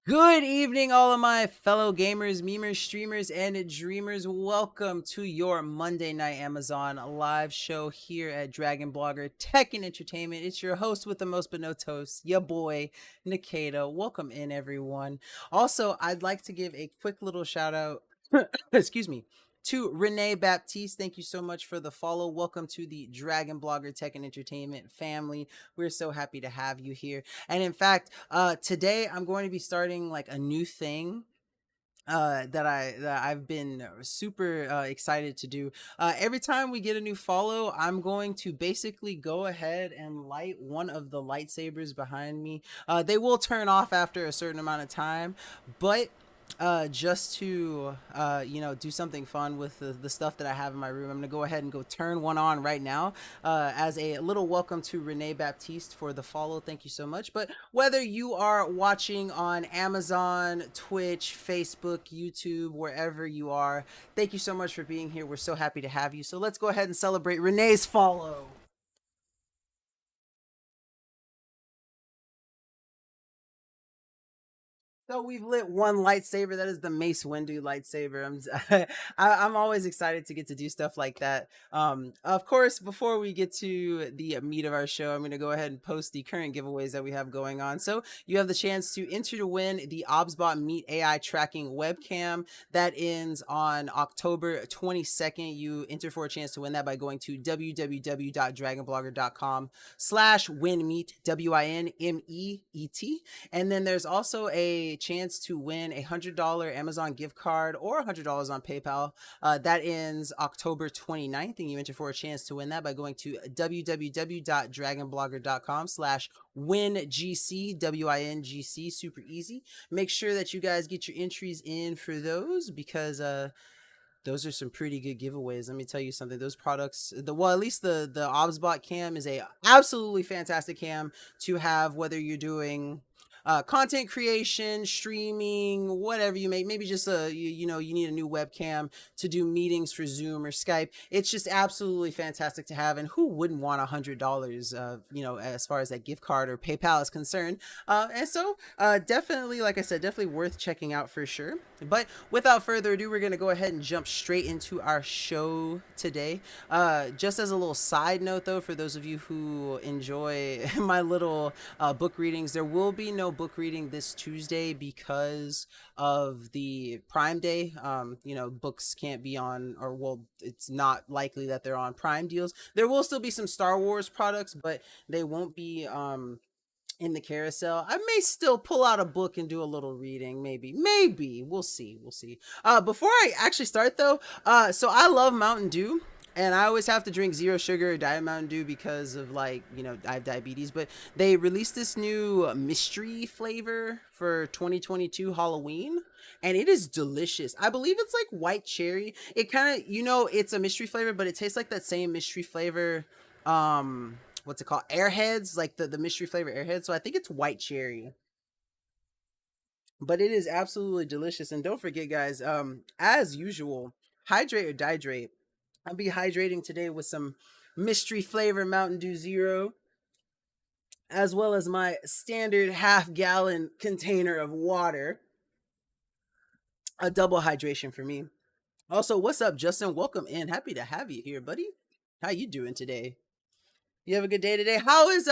Good evening, all of my fellow gamers, memers, streamers, and dreamers. Welcome to your Monday Night Amazon live show here at Dragon Blogger Tech and Entertainment. It's your host with the most but no toast, your boy, Nkda. Welcome in, everyone. Also, I'd like to give a quick little shout out, excuse me, to Renee Baptiste. Thank you so much for the follow. Welcome to the Dragon Blogger Tech and Entertainment family. We're so happy to have you here. And in fact, today I'm going to be starting like a new thing that I've been super excited to do. Every time we get a new follow, I'm going to basically go ahead and light one of the lightsabers behind me. They will turn off after a certain amount of time, but just to do something fun with the stuff that I have in my room, I'm gonna go ahead and go turn one on right now as a little welcome to Renee Baptiste for the follow. Thank you so much. But whether you are watching on Amazon, Twitch, Facebook, YouTube, wherever you are, thank you so much for being here. We're so happy to have you. So let's go ahead and celebrate Renee's follow. So we've lit one lightsaber. That is the Mace Windu lightsaber. I'm always excited to get to do stuff like that. Of course, before we get to the meat of our show, I'm going to go ahead and post the current giveaways that we have going on. So you have the chance to enter to win the OBSBot Meet AI tracking webcam that ends on October 22nd. You enter for a chance to win that by going to www.dragonblogger.com/winmeet, WINMEET. And then there's also a chance to win a $100 Amazon gift card or $100 on PayPal. That ends October 29th, and you enter for a chance to win that by going to www.dragonblogger.com/wingc, WINGC. Super easy. Make sure that you guys get your entries in for those, because those are some pretty good giveaways. Let me tell you something. Those products, at least the OBSBot cam is a absolutely fantastic cam to have, whether you're doing content creation, streaming, whatever you make. Maybe just you need a new webcam to do meetings for Zoom or Skype. It's just absolutely fantastic to have, and who wouldn't want $100? As far as that gift card or PayPal is concerned. And so definitely, like I said, definitely worth checking out for sure. But without further ado, we're gonna go ahead and jump straight into our show today. Just as a little side note, though, for those of you who enjoy my little book readings, there will be no book reading this Tuesday because of the Prime Day. Books can't be on, or well, it's not likely that they're on Prime deals. There will still be some Star Wars products, but they won't be in the carousel. I may still pull out a book and do a little reading. Maybe we'll see. Before I actually start, though, so I love Mountain Dew. And I always have to drink zero sugar or Diet Mountain Dew because of I have diabetes. But they released this new mystery flavor for 2022 Halloween, and it is delicious. I believe it's like white cherry. It kind of, it's a mystery flavor, but it tastes like that same mystery flavor. What's it called? Airheads, like the mystery flavor Airheads. So I think it's white cherry. But it is absolutely delicious. And don't forget, guys, as usual, hydrate or dihydrate. I'll be hydrating today with some mystery flavor Mountain Dew Zero, as well as my standard half-gallon container of water. A double hydration for me. Also, what's up, Justin? Welcome in. Happy to have you here, buddy. How you doing today? You have a good day today. How's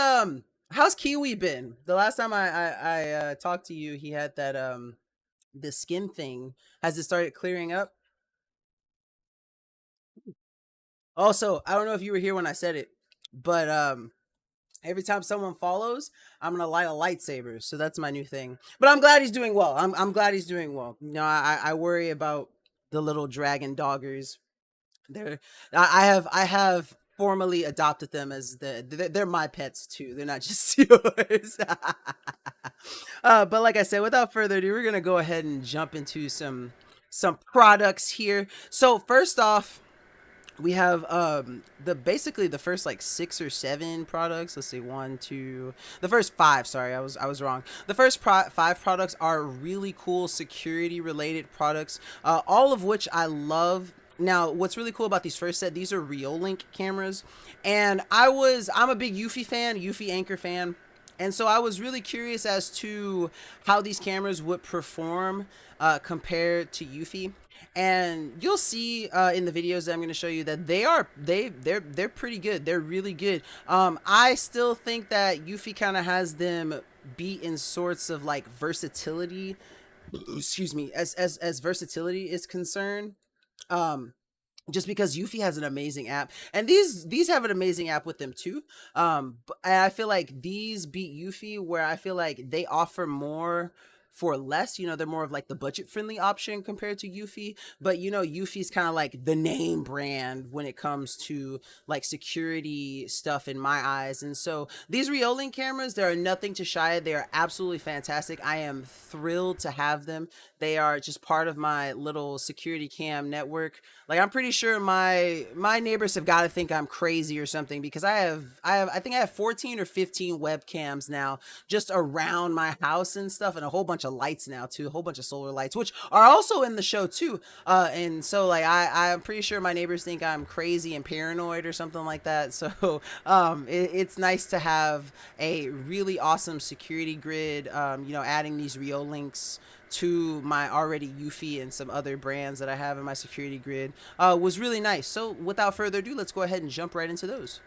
Kiwi been? The last time I talked to you, he had that the skin thing. Has it started clearing up? Also, I don't know if you were here when I said it, but every time someone follows, I'm gonna light a lightsaber. So that's my new thing. But I'm glad he's doing well. I'm glad he's doing well. I worry about the little dragon doggers. They're I have formally adopted them as they're my pets too. They're not just yours. But like I said, without further ado, we're gonna go ahead and jump into some products here. So first off, we have basically the first like 6 or 7 products. Let's see, one, two, the first 5. Sorry, I was wrong. The first 5 products are really cool security related products, all of which I love. Now, what's really cool about these first set, these are Rio Link cameras, and I'm a big Yuffie fan, Yuffie Anchor fan. And so I was really curious as to how these cameras would perform compared to Yuffie. And you'll see in the videos that I'm going to show you that they're pretty good. They're really good. I still think that Yuffie kind of has them beat in sorts of like versatility. Excuse me, as versatility is concerned. Um, just because Yuffie has an amazing app, and these have an amazing app with them too. And I feel like these beat Yuffie, where I feel like they offer more for less. You know, they're more of like the budget friendly option compared to Yuffie. But you know, Yuffie's kind of like the name brand when it comes to like security stuff in my eyes. And so these Rio Link cameras, they are nothing to shy. They are absolutely fantastic. I am thrilled to have them. They are just part of my little security cam network. Like I'm pretty sure my neighbors have got to think I'm crazy or something, because I think I have 14 or 15 webcams now just around my house and stuff, and a whole bunch of lights now too, a whole bunch of solar lights, which are also in the show too. And so like I'm pretty sure my neighbors think I'm crazy and paranoid or something like that. So it's nice to have a really awesome security grid. You know, adding these Rio Links to my already Yuffie and some other brands that I have in my security grid was really nice. So without further ado, let's go ahead and jump right into those.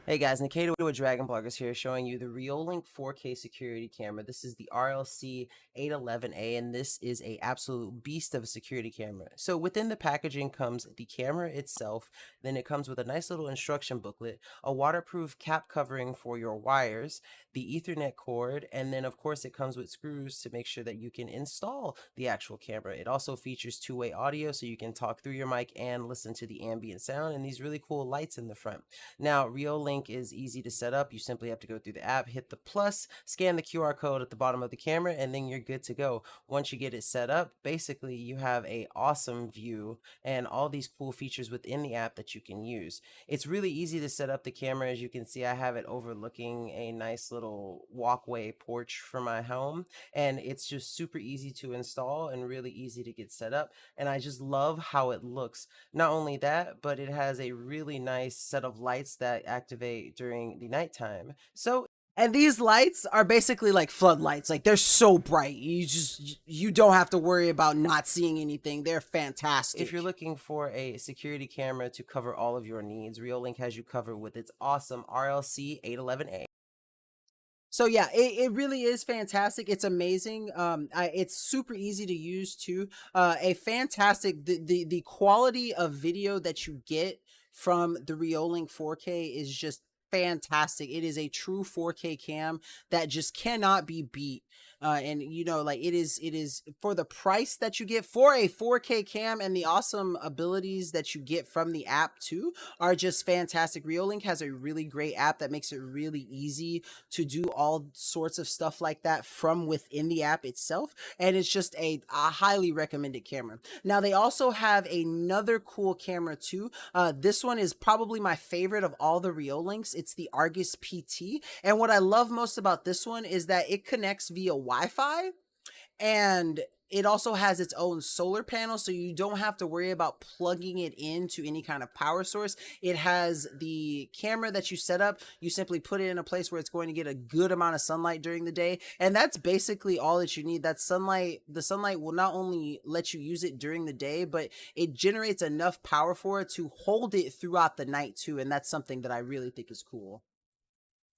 Hey guys, Nkda with Dragon Bloggers here, showing you the Rio Link 4K security camera. This is the RLC 811A, and this is a absolute beast of a security camera. So within the packaging comes the camera itself, then it comes with a nice little instruction booklet, a waterproof cap covering for your wires, the Ethernet cord, and then of course it comes with screws to make sure that you can install the actual camera. It also features two-way audio, so you can talk through your mic and listen to the ambient sound, and these really cool lights in the front. Now, Rio Link is easy to set up. You simply have to go through the app, hit the plus, scan the QR code at the bottom of the camera, and then you're good to go. Once you get it set up, basically you have a awesome view and all these cool features within the app that you can use. It's really easy to set up the camera. As you can see, I have it overlooking a nice little walkway porch for my home, and it's just super easy to install and really easy to get set up, and I just love how it looks. Not only that, but it has a really nice set of lights that activate during the nighttime. So, and these lights are basically like floodlights. Like they're so bright. You don't have to worry about not seeing anything. They're fantastic. If you're looking for a security camera to cover all of your needs, Rio Link has you covered with its awesome RLC 811A. So yeah, it really is fantastic. It's amazing. It's super easy to use too. A fantastic the quality of video that you get from the Rio Link 4K is just fantastic. It is a true 4K cam that just cannot be beat. And you know, like it is for the price that you get for a 4K cam, and the awesome abilities that you get from the app too are just fantastic. Rio Link has a really great app that makes it really easy to do all sorts of stuff like that from within the app itself, and it's just a highly recommended camera. Now they also have another cool camera too. This one is probably my favorite of all the Rio Links. It's the Argus PT, and what I love most about this one is that it connects via Wi-Fi, and it also has its own solar panel, so you don't have to worry about plugging it into any kind of power source. It has the camera that you set up. You simply put it in a place where it's going to get a good amount of sunlight during the day, and that's basically all that you need. That sunlight, the sunlight will not only let you use it during the day, but it generates enough power for it to hold it throughout the night too, and that's something that I really think is cool.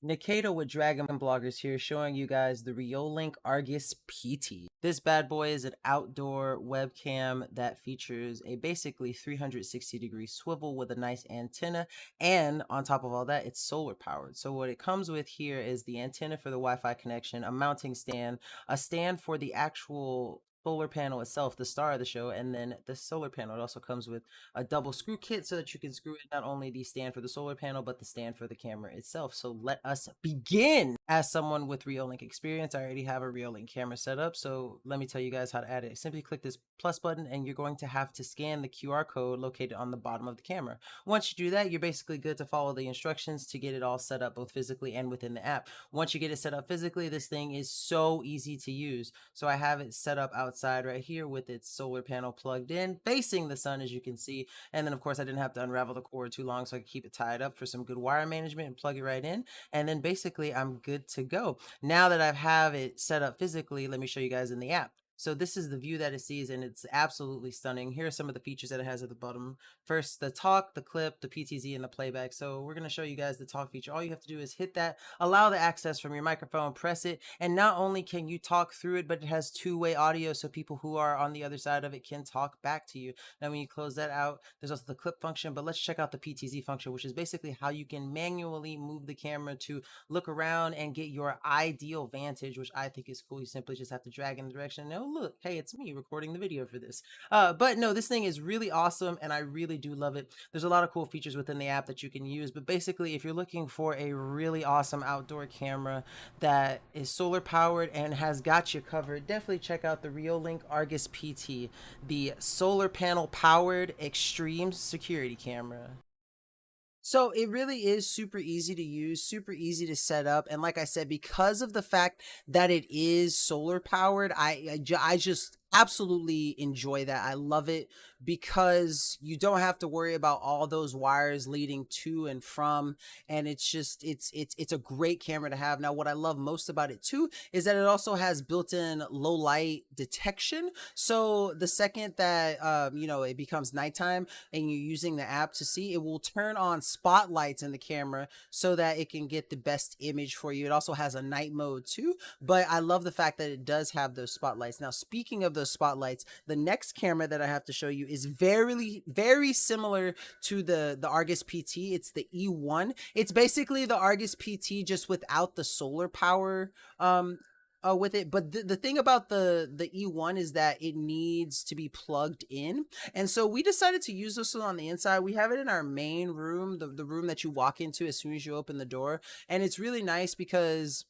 Nkda with Dragon Bloggers here, showing you guys the Rio Link Argus PT. This bad boy is an outdoor webcam that features a basically 360-degree swivel with a nice antenna, and on top of all that, it's solar powered. So what it comes with here is the antenna for the Wi-Fi connection, a mounting stand, a stand for the actual solar panel itself, the star of the show, and then the solar panel. It also comes with a double screw kit so that you can screw in not only the stand for the solar panel, but the stand for the camera itself. So let us begin. As someone with Rio Link experience, I already have a Rio Link camera set up, so let me tell you guys how to add it. Simply click this plus button, and you're going to have to scan the QR code located on the bottom of the camera. Once you do that, you're basically good to follow the instructions to get it all set up both physically and within the app. Once you get it set up physically, this thing is so easy to use. So I have it set up outside outside right here with its solar panel plugged in, facing the sun, as you can see. And then of course I didn't have to unravel the cord too long, so I could keep it tied up for some good wire management and plug it right in. And then basically I'm good to go. Now that I have it set up physically, let me show you guys in the app. So this is the view that it sees, and it's absolutely stunning. Here are some of the features that it has at the bottom. First, the talk, the clip, the PTZ, and the playback. So we're going to show you guys the talk feature. All you have to do is hit that, allow the access from your microphone, press it, and not only can you talk through it, but it has two-way audio, so people who are on the other side of it can talk back to you. Now when you close that out, there's also the clip function, but let's check out the PTZ function, which is basically how you can manually move the camera to look around and get your ideal vantage, which I think is cool. You simply just have to drag in the direction. No, look, hey, it's me recording the video for this. But no, this thing is really awesome, and I really do love it. There's a lot of cool features within the app that you can use, but basically if you're looking for a really awesome outdoor camera that is solar powered and has got you covered, definitely check out the Rio Link Argus PT, the solar panel powered extreme security camera. So it really is super easy to use, super easy to set up. And like I said, because of the fact that it is solar powered, I just absolutely enjoy that. I love it because you don't have to worry about all those wires leading to and from, and it's just it's a great camera to have. Now what I love most about it too is that it also has built-in low light detection, so the second that you know, it becomes nighttime and you're using the app to see, it will turn on spotlights in the camera so that it can get the best image for you. It also has a night mode too, but I love the fact that it does have those spotlights. Now speaking of those spotlights, the next camera that I have to show you is very similar to the Argus PT. It's the E1. It's basically the Argus PT just without the solar power with it. But the thing about the E1 is that it needs to be plugged in, and so we decided to use this one on the inside. We have it in our main room, the room that you walk into as soon as you open the door, and it's really nice because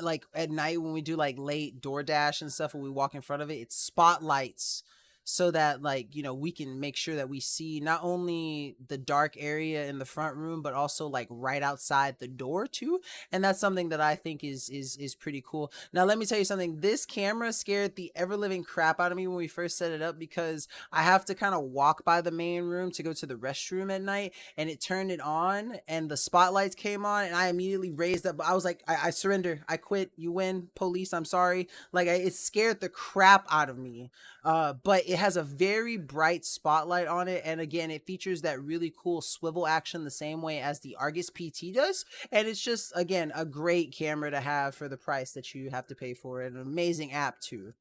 like at night when we do like late DoorDash and stuff, when we walk in front of it, it spotlights so that, like, you know, we can make sure that we see not only the dark area in the front room, but also like right outside the door too. And that's something that I think is pretty cool. Now let me tell you something. This camera scared the ever living crap out of me when we first set it up, because I have to kind of walk by the main room to go to the restroom at night, and it turned it on and the spotlights came on, and I immediately raised up. I was like, I surrender, I quit, you win, police, I'm sorry. Like it scared the crap out of me. But it has a very bright spotlight on it, and again, it features that really cool swivel action the same way as the Argus PT does, and it's just, again, a great camera to have for the price that you have to pay for it. An amazing app too.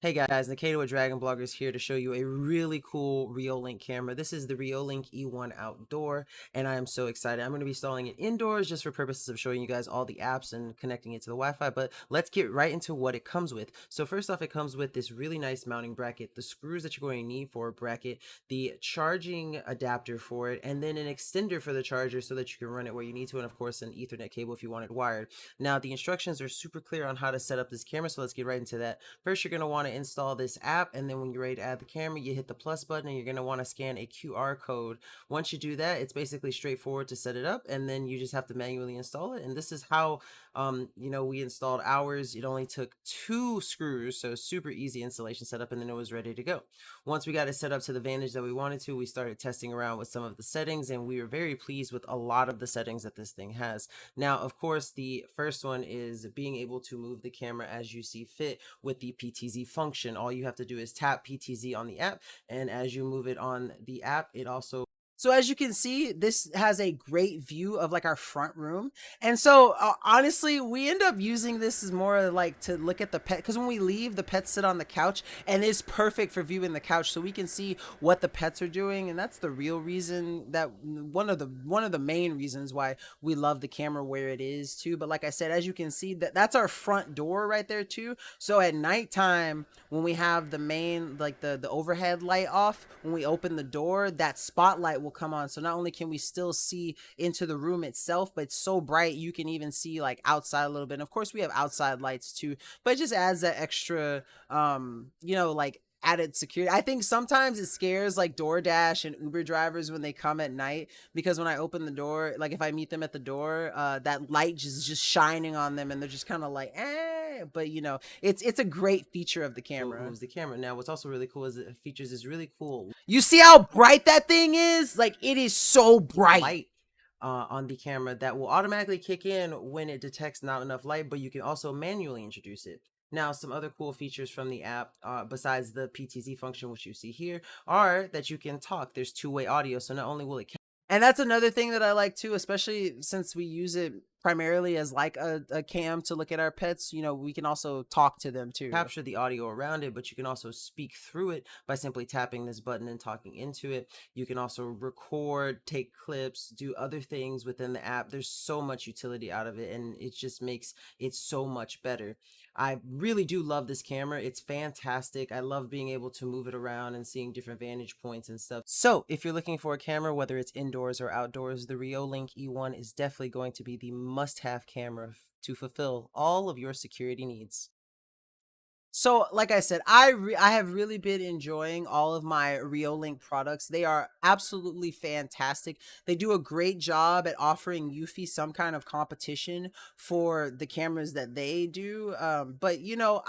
Hey guys, Nkda with Dragon Bloggers here to show you a really cool Rio Link camera. This is the Rio Link E1 Outdoor, and I am so excited. I'm going to be installing it indoors just for purposes of showing you guys all the apps and connecting it to the Wi-Fi, but let's get right into what it comes with. So first off, it comes with this really nice mounting bracket, the screws that you're going to need for a bracket, the charging adapter for it, and then an extender for the charger so that you can run it where you need to, and of course an Ethernet cable if you want it wired. Now the instructions are super clear on how to set up this camera, so let's get right into that. First, you're going to want to install this app, and then when you're ready to add the camera, you hit the plus button and you're going to want to scan a QR code. Once you do that, it's basically straightforward to set it up, and then you just have to manually install it. And this is how you know, we installed ours. It only took 2 screws, so super easy installation setup, and then it was ready to go. Once we got it set up to the vantage that we wanted to, we started testing around with some of the settings, and we were very pleased with a lot of the settings that this thing has. Now of course, the first one is being able to move the camera as you see fit with the PTZ function. All you have to do is tap PTZ on the app, and as you move it on the app, it also... So as you can see, this has a great view of like our front room. And so honestly, we end up using this as more like to look at the pet, because when we leave, the pets sit on the couch, and it's perfect for viewing the couch so we can see what the pets are doing. And that's the real reason, that one of the main reasons why we love the camera where it is too. But like I said, as you can see, that's our front door right there too. So at nighttime, when we have the main, like the overhead light off, when we open the door, that spotlight will come on. So not only can we still see into the room itself, but it's so bright you can even see like outside a little bit. And of course we have outside lights too, but it just adds that extra you know, like added security. I think sometimes it scares like DoorDash and Uber drivers when they come at night, because when I open the door, like if I meet them at the door, that light is just shining on them, and they're just kind of like, but you know, it's a great feature of the camera. Moves the camera. Now, what's also really cool is it features this really cool. You see how bright that thing is? Like, it is so bright. Light on the camera that will automatically kick in when it detects not enough light, but you can also manually introduce it. Now, some other cool features from the app, besides the PTZ function, which you see here, are that you can talk. There's two-way audio, so not only will it... And that's another thing that I like too, especially since we use it primarily as like a cam to look at our pets. You know, we can also talk to them too. Capture the audio around it, but you can also speak through it by simply tapping this button and talking into it. You can also record, take clips, do other things within the app. There's so much utility out of it, and it just makes it so much better. I really do love this camera. It's fantastic. I love being able to move it around and seeing different vantage points and stuff. So if you're looking for a camera, whether it's indoors or outdoors, the Rio Link E1 is definitely going to be the must-have camera to fulfill all of your security needs. So, like I said, I have really been enjoying all of my Rio Link products. They are absolutely fantastic. They do a great job at offering Yuffie some kind of competition for the cameras that they do. But you know,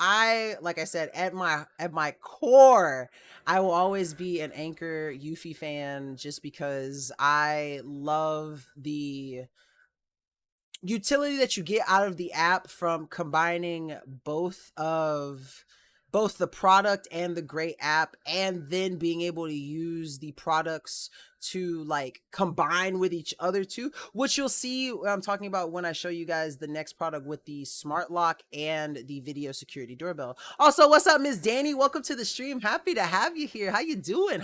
like I said, at my core, I will always be an Anchor Yuffie fan, just because I love the utility that you get out of the app from combining both the product and the great app, and then being able to use the products to like combine with each other too, which you'll see I'm talking about when I show you guys the next product with the smart lock and the video security doorbell. Also, what's up, Miss Danny? Welcome to the stream. Happy to have you here. How you doing?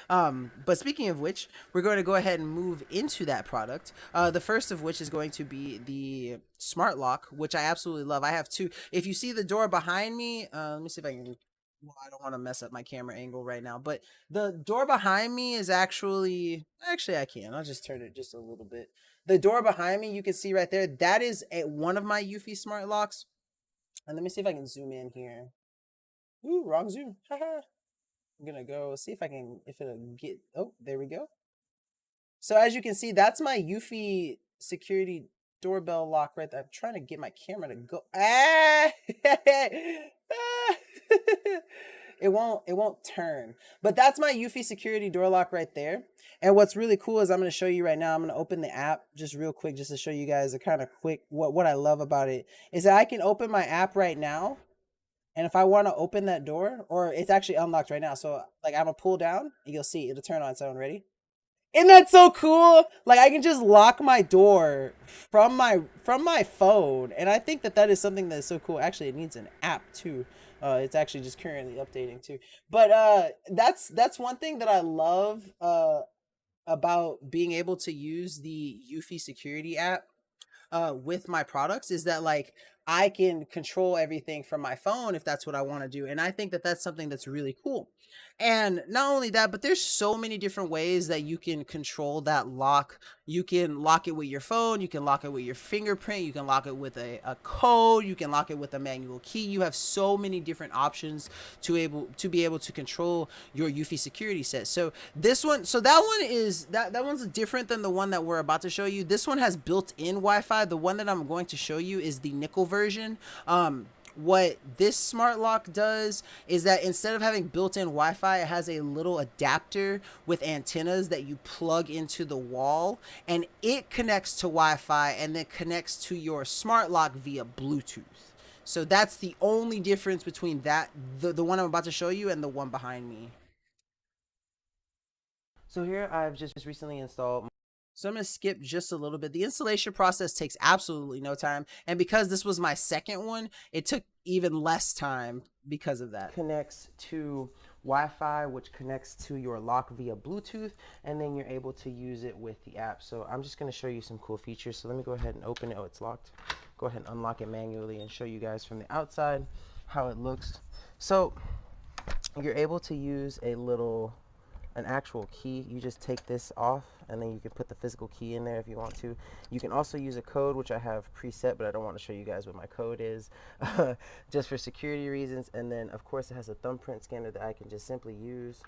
But speaking of which, we're going to go ahead and move into that product. The first of which is going to be the smart lock, which I absolutely love. I have two. If you see the door behind me, let me see if I can... Well, I don't want to mess up my camera angle right now, but the door behind me is actually I can. I'll just turn it just a little bit. The door behind me, you can see right there, that is one of my Yuffie smart locks. And let me see if I can zoom in here. Ooh, wrong zoom. Haha. I'm gonna go see if it'll get... Oh, there we go. So as you can see, that's my Yuffie security doorbell lock right there. I'm trying to get my camera to go. It won't turn. But that's my Yuffie security door lock right there. And what's really cool is I'm going to show you right now. I'm going to open the app just real quick, just to show you guys a kind of quick what I love about it is that I can open my app right now. And if I want to open that door, or it's actually unlocked right now. So like I'm going to pull down and you'll see it'll turn on its own. Ready? Isn't that so cool? Like I can just lock my door from my phone, and I think that is something that's so cool. Actually, it needs an app too. It's actually just currently updating too. But that's one thing that I love about being able to use the Yuffie security app with my products, is that like I can control everything from my phone if that's what I want to do. And I think that that's something that's really cool. And not only that, but there's so many different ways that you can control that lock. You can lock it with your phone. You can lock it with your fingerprint. You can lock it with a code. You can lock it with a manual key. You have so many different options to be able to control your Yuffie security set. So this one, that one's different than the one that we're about to show you. This one has built-in Wi-Fi. The one that I'm going to show you is the nickel version. What this smart lock does is that instead of having built-in Wi-Fi, it has a little adapter with antennas that you plug into the wall, and it connects to Wi-Fi and then connects to your smart lock via Bluetooth. So that's the only difference between the one I'm about to show you and the one behind me. So here I've just recently installed... So I'm going to skip just a little bit. The installation process takes absolutely no time. And because this was my second one, it took even less time because of that. Connects to Wi-Fi, which connects to your lock via Bluetooth, and then you're able to use it with the app. So I'm just going to show you some cool features. So let me go ahead and open it. Oh, it's locked. Go ahead and unlock it manually and show you guys from the outside how it looks. So you're able to use an actual key. You just take this off and then you can put the physical key in there if you want to. You can also use a code, which I have preset, but I don't want to show you guys what my code is just for security reasons. And then of course it has a thumbprint scanner that I can just simply use.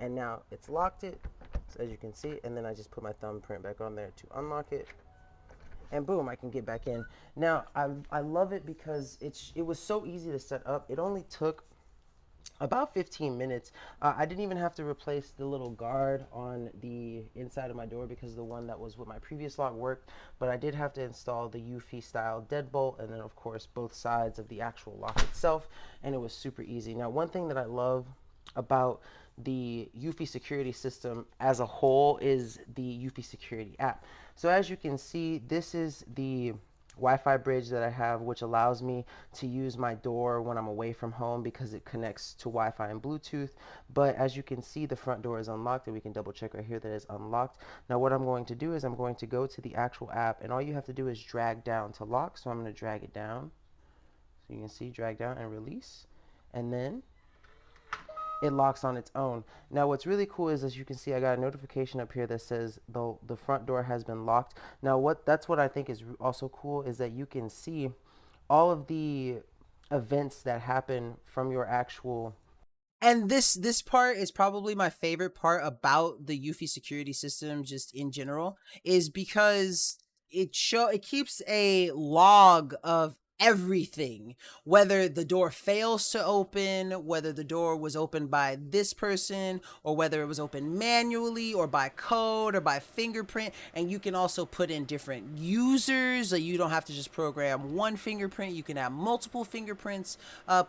And now it's locked it, so as you can see, and then I just put my thumbprint back on there to unlock it. and boom, I can get back in. Now, I love it because it was so easy to set up. It only took about 15 minutes. I didn't even have to replace the little guard on the inside of my door because the one that was with my previous lock worked, but I did have to install the Yuffie style deadbolt and then of course both sides of the actual lock itself, and it was super easy. Now, one thing that I love about the Yuffie security system as a whole is the Yuffie security app. So as you can see, this is the Wi-Fi bridge that I have, which allows me to use my door when I'm away from home because it connects to Wi-Fi and Bluetooth. But as you can see, the front door is unlocked, and we can double check right here that it's unlocked. Now what I'm going to do is I'm going to go to the actual app, and all you have to do is drag down to lock. So I'm going to drag it down. So you can see, drag down and release, and then it locks on its own. Now what's really cool is, as you can see, I got a notification up here that says the front door has been locked. Now that's what I think is also cool, is that you can see all of the events that happen from your actual. And this part is probably my favorite part about the Yuffie security system just in general, is because it keeps a log of everything, whether the door fails to open, whether the door was opened by this person, or whether it was opened manually or by code or by fingerprint. And you can also put in different users, so you don't have to just program one fingerprint. You can have multiple fingerprints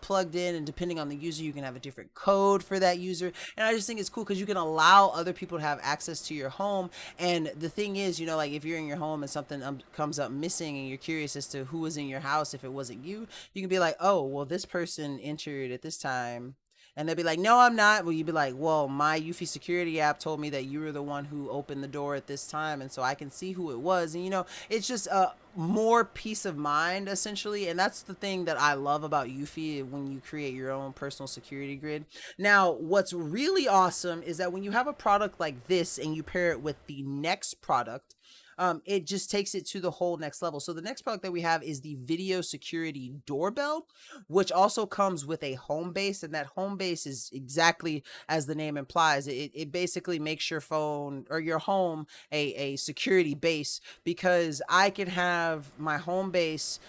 plugged in, and depending on the user, you can have a different code for that user. And I just think it's cool because you can allow other people to have access to your home. And the thing is, you know, like if you're in your home and something comes up missing and you're curious as to who was in your house, if it wasn't you, you can be like, oh, well, this person entered at this time, and they'll be like, no, I'm not. Well, you'd be like, well, my Yuffie security app told me that you were the one who opened the door at this time, and so I can see who it was. And you know, it's just more peace of mind essentially, and that's the thing that I love about Yuffie when you create your own personal security grid. Now what's really awesome is that when you have a product like this and you pair it with the next product, it just takes it to the whole next level. So the next product that we have is the video security doorbell, which also comes with a home base, and that home base is exactly as the name implies. It basically makes your phone or your home a security base, because I can have my home base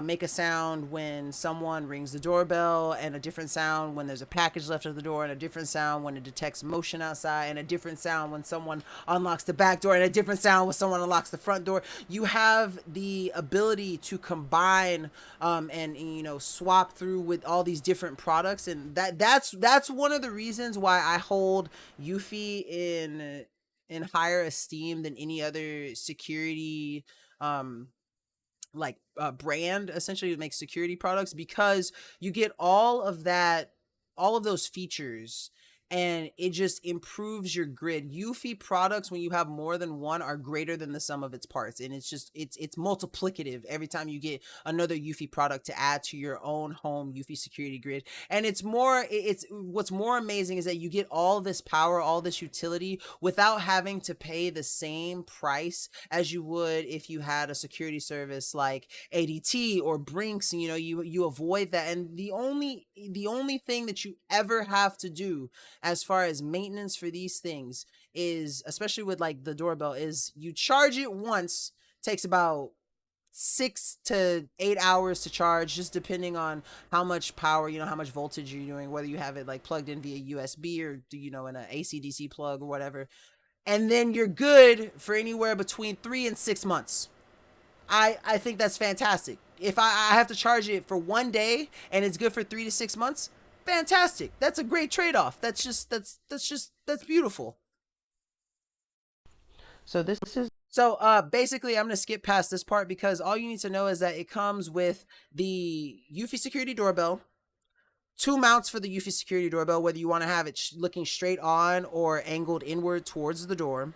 make a sound when someone rings the doorbell, and a different sound when there's a package left at the door, and a different sound when it detects motion outside, and a different sound when someone unlocks the back door, and a different sound when someone unlocks the front door. You have the ability to combine and you know, swap through with all these different products, and that's one of the reasons why I hold Yuffie in higher esteem than any other security brand essentially that makes security products, because you get all of those features, and it just improves your grid. Yuffie products, when you have more than one, are greater than the sum of its parts, and it's multiplicative every time you get another Yuffie product to add to your own home Yuffie security grid. And it's what's more amazing is that you get all this power, all this utility, without having to pay the same price as you would if you had a security service like ADT or Brinks. You know, you avoid that, and the only thing that you ever have to do as far as maintenance for these things is, especially with like the doorbell, is you charge it once. Takes about 6 to 8 hours to charge, just depending on how much power, you know, how much voltage you're doing, whether you have it like plugged in via USB or, you know, in an AC/DC plug or whatever. And then you're good for anywhere between 3 and 6 months. I think that's fantastic. If I have to charge it for 1 day and it's good for 3 to 6 months, fantastic. That's a great trade-off. That's beautiful. So this is. So basically, I'm going to skip past this part because all you need to know is that it comes with the Yuffie security doorbell, 2 mounts for the Yuffie security doorbell, whether you want to have it looking straight on or angled inward towards the door,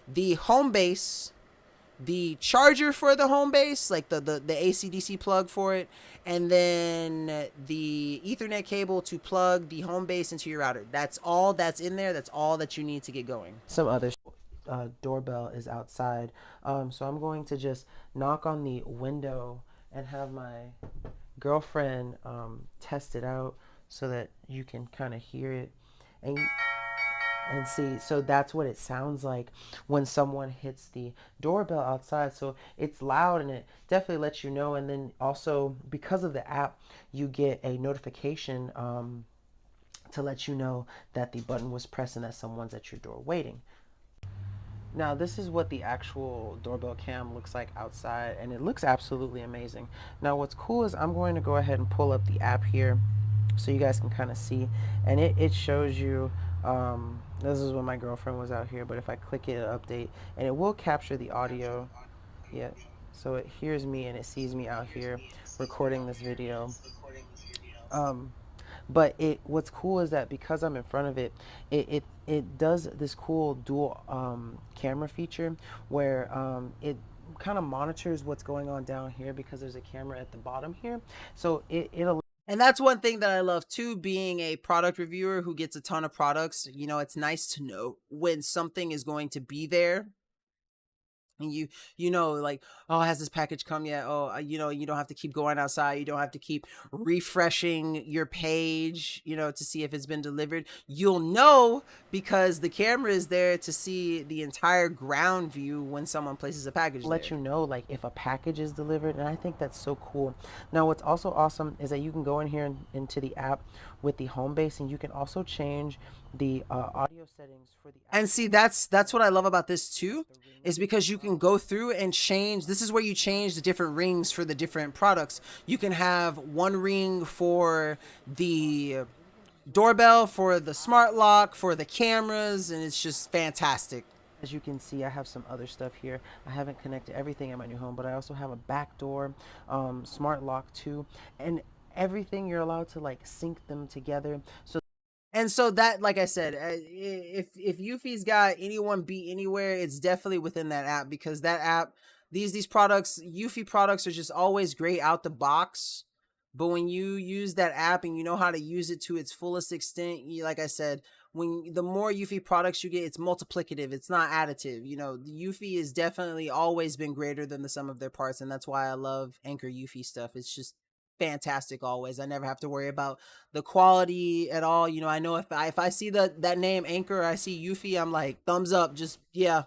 the home base, the charger for the home base, like the AC/DC plug for it, and then the Ethernet cable to plug the home base into your router. That's all that's in there. That's all that you need to get going. Some other doorbell is outside, so I'm going to just knock on the window and have my girlfriend test it out so that you can kind of hear it. And And see, so that's what it sounds like when someone hits the doorbell outside. So it's loud and it definitely lets you know. And then also, because of the app, you get a notification to let you know that the button was pressed and that someone's at your door waiting. Now, this is what the actual doorbell cam looks like outside, and it looks absolutely amazing. Now, what's cool is I'm going to go ahead and pull up the app here so you guys can kind of see, and it shows you, this is when my girlfriend was out here, but if I click it, it'll update, and it will capture the audio. Yeah, so it hears me and it sees me out here recording this video. Um, but what's cool is that because I'm in front of it, it does this cool dual camera feature where it kind of monitors what's going on down here because there's a camera at the bottom here. So it'll. And that's one thing that I love too, being a product reviewer who gets a ton of products. You know, it's nice to know when something is going to be there. And you know, like, oh, has this package come yet? Oh, you know, you don't have to keep going outside. You don't have to keep refreshing your page, you know, to see if it's been delivered. You'll know because the camera is there to see the entire ground view when someone places a package Let there. you know like if a package is delivered, and I think that's so cool. Now what's also awesome is that you can go in here into the app with the home base, and you can also change the audio settings for the And see, that's what I love about this too, is because you can go through and change. This is where you change the different rings for the different products. You can have one ring for the doorbell, for the smart lock, for the cameras, and it's just fantastic. As you can see, I have some other stuff here. I haven't connected everything in my new home, but I also have a back door, smart lock too, and everything you're allowed to like sync them together. So And so that, like I said, if Yuffie's got anyone beat anywhere, it's definitely within that app, because that app, these products, Yuffie products, are just always great out the box. But when you use that app and you know how to use it to its fullest extent, like I said, when the more Yuffie products you get, it's multiplicative. It's not additive. You know, the Yuffie has definitely always been greater than the sum of their parts, and that's why I love Anchor Yuffie stuff. It's just fantastic always. I never have to worry about the quality at all. You know, I know if I see that name Anchor, I see Yuffie, I'm like, thumbs up. Just, yeah,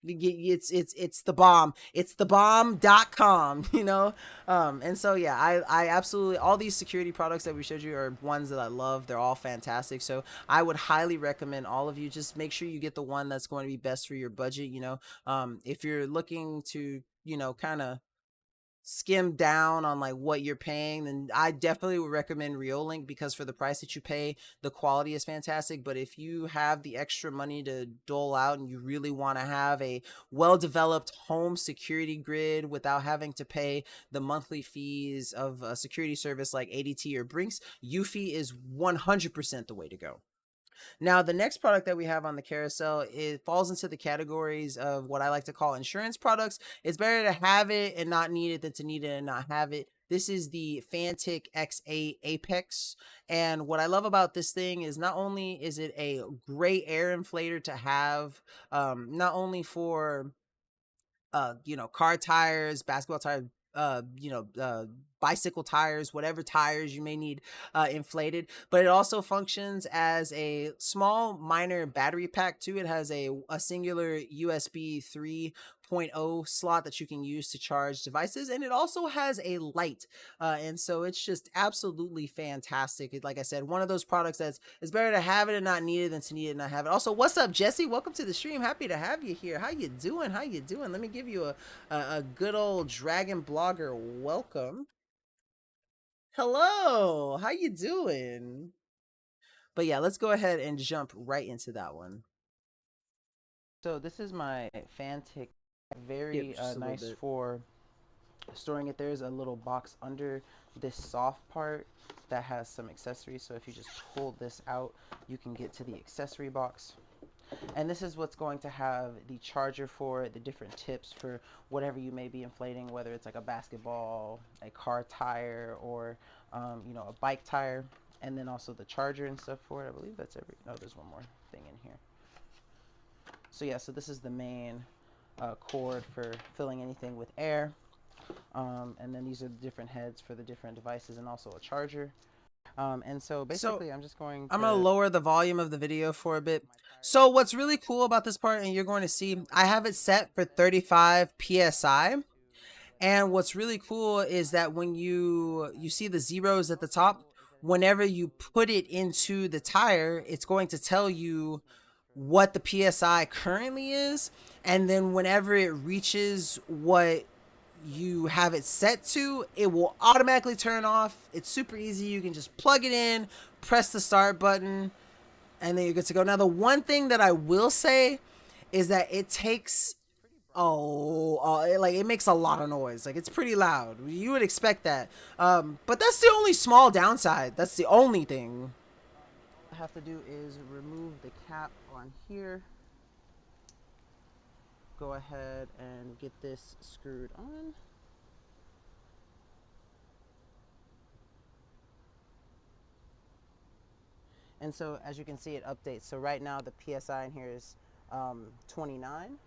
it's the bomb. It's the bomb.com, you know. And so yeah, I absolutely, all these security products that we showed you are ones that I love. They're all fantastic. So I would highly recommend all of you just make sure you get the one that's going to be best for your budget. You know, if you're looking to, you know, kind of skim down on like what you're paying, then I definitely would recommend Rio Link, because for the price that you pay, the quality is fantastic. But if you have the extra money to dole out and you really want to have a well-developed home security grid without having to pay the monthly fees of a security service like ADT or Brinks, Yuffie is 100% the way to go. Now, the next product that we have on the carousel, it falls into the categories of what I like to call insurance products. It's better to have it and not need it than to need it and not have it. This is the Fantic X8 Apex. And what I love about this thing is not only is it a great air inflator to have, not only for you know, car tires, basketball tires, you know, bicycle tires, whatever tires you may need inflated, but it also functions as a small minor battery pack too. It has a singular USB 3.0 slot that you can use to charge devices, and it also has a light, and so it's just absolutely fantastic. Like I said, one of those products that's, it's better to have it and not need it than to need it and not have it. Also, what's up, Jesse? Welcome to the stream. Happy to have you here. How you doing? How you doing? Let me give you a good old dragon blogger welcome. Hello, how you doing? But yeah, let's go ahead and jump right into that one. So this is my Fantic, very just a little nice bit. for storing it. There's a little box under this soft part that has some accessories. So if you just pull this out, you can get to the accessory box. And this is what's going to have the charger for it, the different tips for whatever you may be inflating, whether it's like a basketball, a car tire, or you know, a bike tire, and then also the charger and stuff for it. I believe that's every. No, there's one more thing in here. So yeah, so this is the main cord for filling anything with air, and then these are the different heads for the different devices, and also a charger. And so basically, I'm just going to... I'm gonna lower the volume of the video for a bit. So what's really cool about this part, and you're going to see, I have it set for 35 psi. And what's really cool is that when you see the zeros at the top, whenever you put it into the tire, it's going to tell you what the psi currently is, and then whenever it reaches what you have it set to, it will automatically turn off. It's super easy. You can just plug it in, press the start button, and then you're good to go. Now, the one thing that I will say is that it takes it makes a lot of noise. Like, it's pretty loud. You would expect that. But that's the only small downside. That's the only thing. I have to do is remove the cap on here. Go ahead and get this screwed on. And so as you can see, it updates. So right now the PSI in here is 29.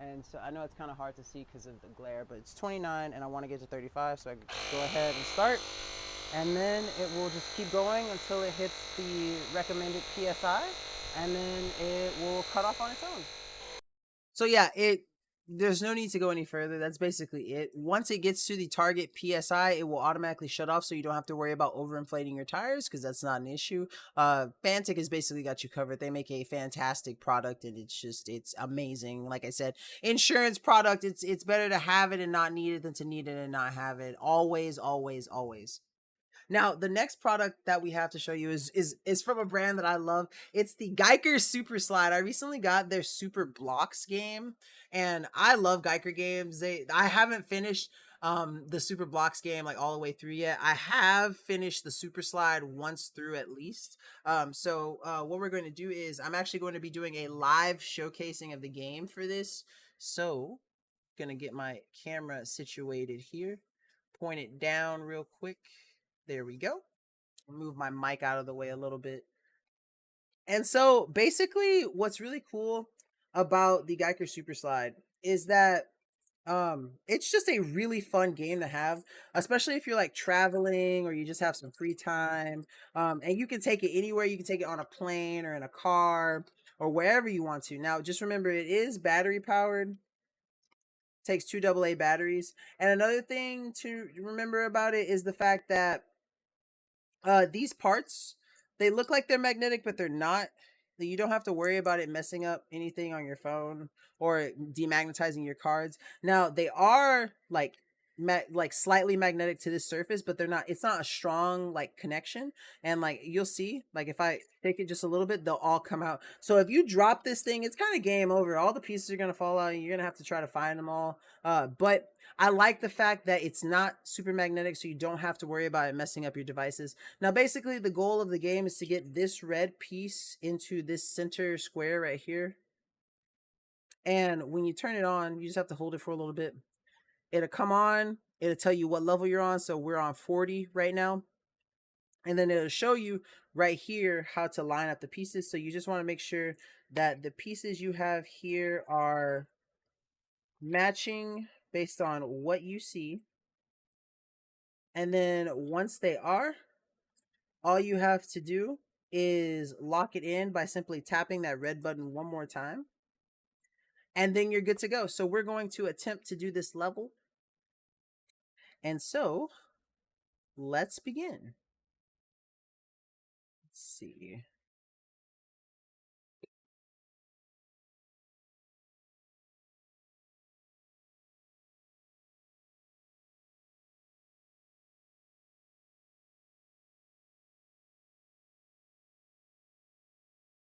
And so I know it's kind of hard to see because of the glare, but it's 29 and I want to get to 35. So I go ahead and start. And then it will just keep going until it hits the recommended PSI. And then it will cut off on its own. So yeah, there's no need to go any further. That's basically it. Once it gets to the target PSI, it will automatically shut off, so you don't have to worry about overinflating your tires, because that's not an issue. Fantic has basically got you covered. They make a fantastic product, and it's amazing. Like I said, insurance product, it's better to have it and not need it than to need it and not have it. Always, always, always. Now, the next product that we have to show you is from a brand that I love. It's the Geiger Super Slide. I recently got their Super Blocks game, and I love Geiger games. I haven't finished the Super Blocks game like all the way through yet. I have finished the Super Slide once through at least. What we're going to do is I'm actually going to be doing a live showcasing of the game for this. So, gonna get my camera situated here. Point it down real quick. There we go. Move my mic out of the way a little bit. And so basically what's really cool about the Geiger Super Slide is that it's just a really fun game to have, especially if you're like traveling or you just have some free time. And you can take it anywhere. You can take it on a plane or in a car or wherever you want to. Now, just remember, it is battery powered. Takes 2 AA batteries. And another thing to remember about it is the fact that these parts, they look like they're magnetic, but they're not. You don't have to worry about it messing up anything on your phone or demagnetizing your cards. Now, they are like slightly magnetic to this surface, but they're not, it's not a strong like connection. And like you'll see, like if I take it just a little bit, they'll all come out. So if you drop this thing, it's kind of game over. All the pieces are going to fall out and you're going to have to try to find them all. But I like the fact that it's not super magnetic, so you don't have to worry about it messing up your devices. Now, basically, the goal of the game is to get this red piece into this center square right here. And when you turn it on, you just have to hold it for a little bit. It'll come on. It'll tell you what level you're on. So we're on 40 right now. And then it'll show you right here how to line up the pieces. So you just want to make sure that the pieces you have here are matching based on what you see. And then once they are, all you have to do is lock it in by simply tapping that red button one more time. And then you're good to go. So we're going to attempt to do this level. And so let's begin. Let's see.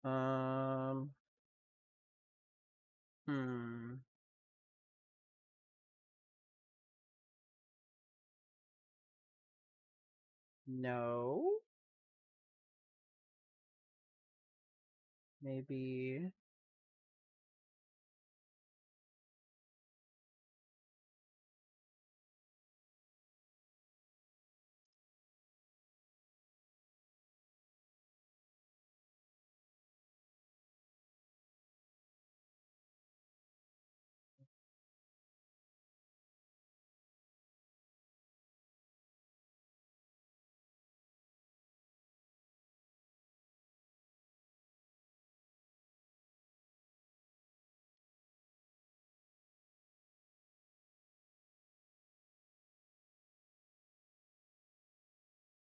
Um, hmm. No. Maybe.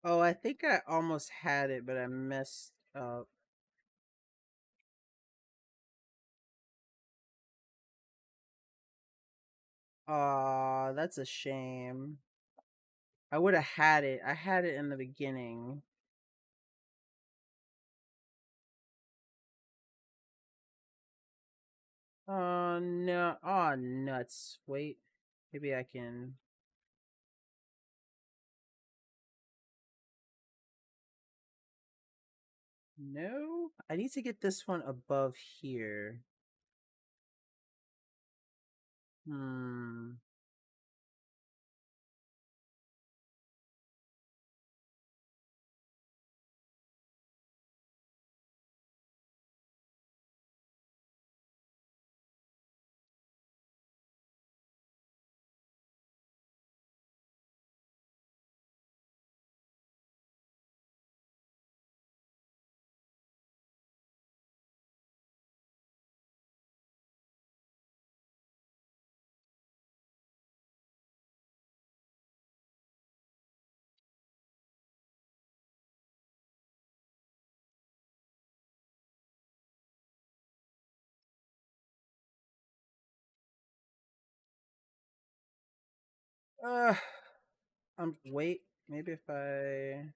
Oh, I think I almost had it, but I messed up. Aw, that's a shame. I would have had it. I had it in the beginning. Oh, no. Oh, nuts. Wait. Maybe I can... No? I need to get this one above here. Hmm. Uh, wait. Maybe if I...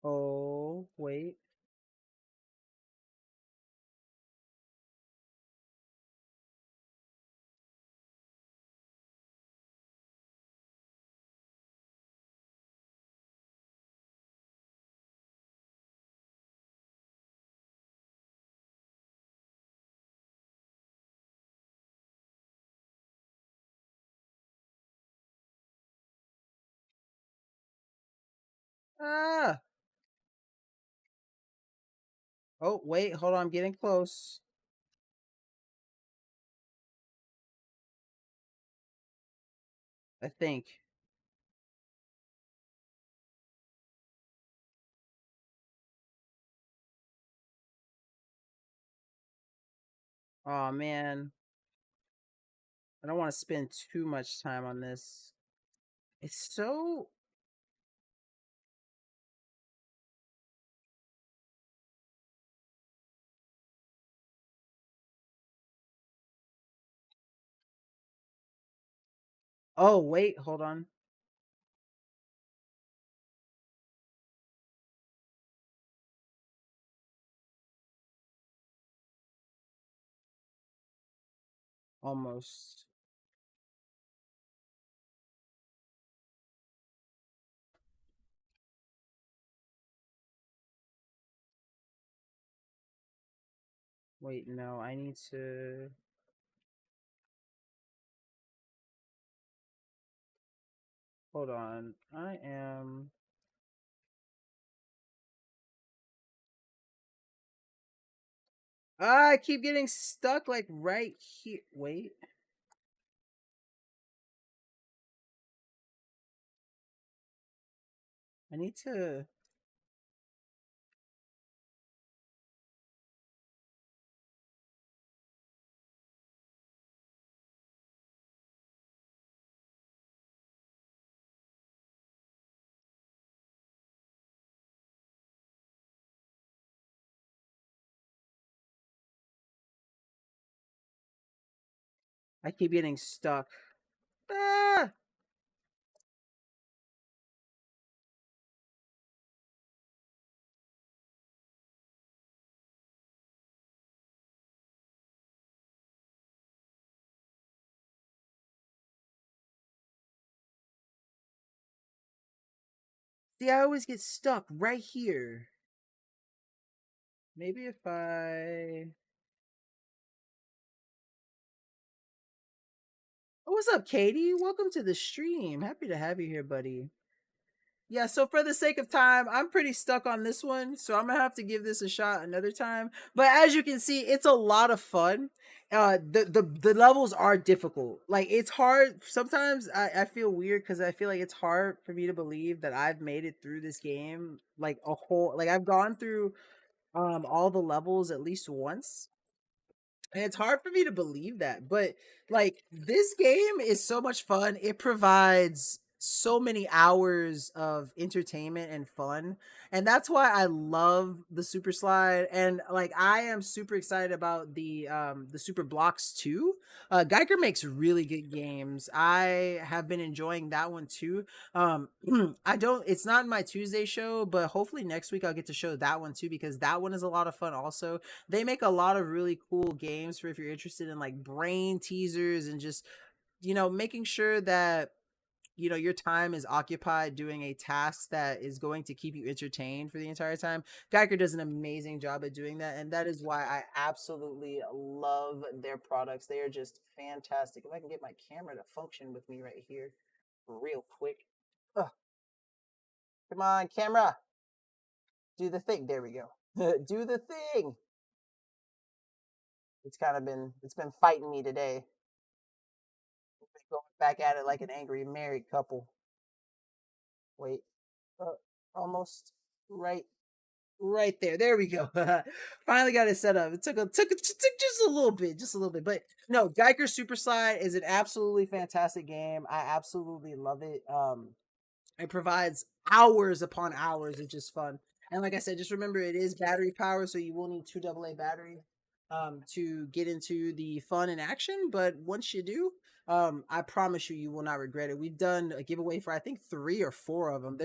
Oh, wait. Ah! Oh, wait. Hold on. I'm getting close. I think. Oh, man. I don't want to spend too much time on this. It's so... Oh, wait. Hold on. Almost. Wait, no. I need to... Hold on. I am... Ah, I keep getting stuck like right here. Wait. I need to... I keep getting stuck. Ah! See, I always get stuck right here. Maybe if I... What's up, Katie? Welcome to the stream. Happy to have you here, buddy. Yeah, so for the sake of time, I'm pretty stuck on this one, so I'm gonna have to give this a shot another time. But as you can see, it's a lot of fun. The levels are difficult. Like it's hard. Sometimes I feel weird because I feel like it's hard for me to believe that I've made it through this game like a whole. Like I've gone through all the levels at least once, and it's hard for me to believe that, but like this game is so much fun. It provides so many hours of entertainment and fun. And that's why I love the Super Slide. And like I am super excited about the Super Blocks too. Geiger makes really good games. I have been enjoying that one too. I don't it's not in my Tuesday show, but hopefully next week I'll get to show that one too because that one is a lot of fun also. They make a lot of really cool games for if you're interested in like brain teasers and just making sure that your time is occupied doing a task that is going to keep you entertained for the entire time. Geiger does an amazing job at doing that, and that is why I absolutely love their products. They are just fantastic. If I can get my camera to function with me right here real quick. Ugh. Come on, camera, do the thing. There we go. Do the thing. It's been fighting me today. Going back at it like an angry married couple. Wait, almost right there. There we go. Finally got it set up. It took just a little bit, but no, Geiger Super Slide is an absolutely fantastic game. I absolutely love it. It provides hours upon hours of just fun. And like I said, just remember it is battery power, so you will need 2 AA battery to get into the fun and action. But once you do, I promise you, you will not regret it. We've done a giveaway for I think 3 or 4 of them.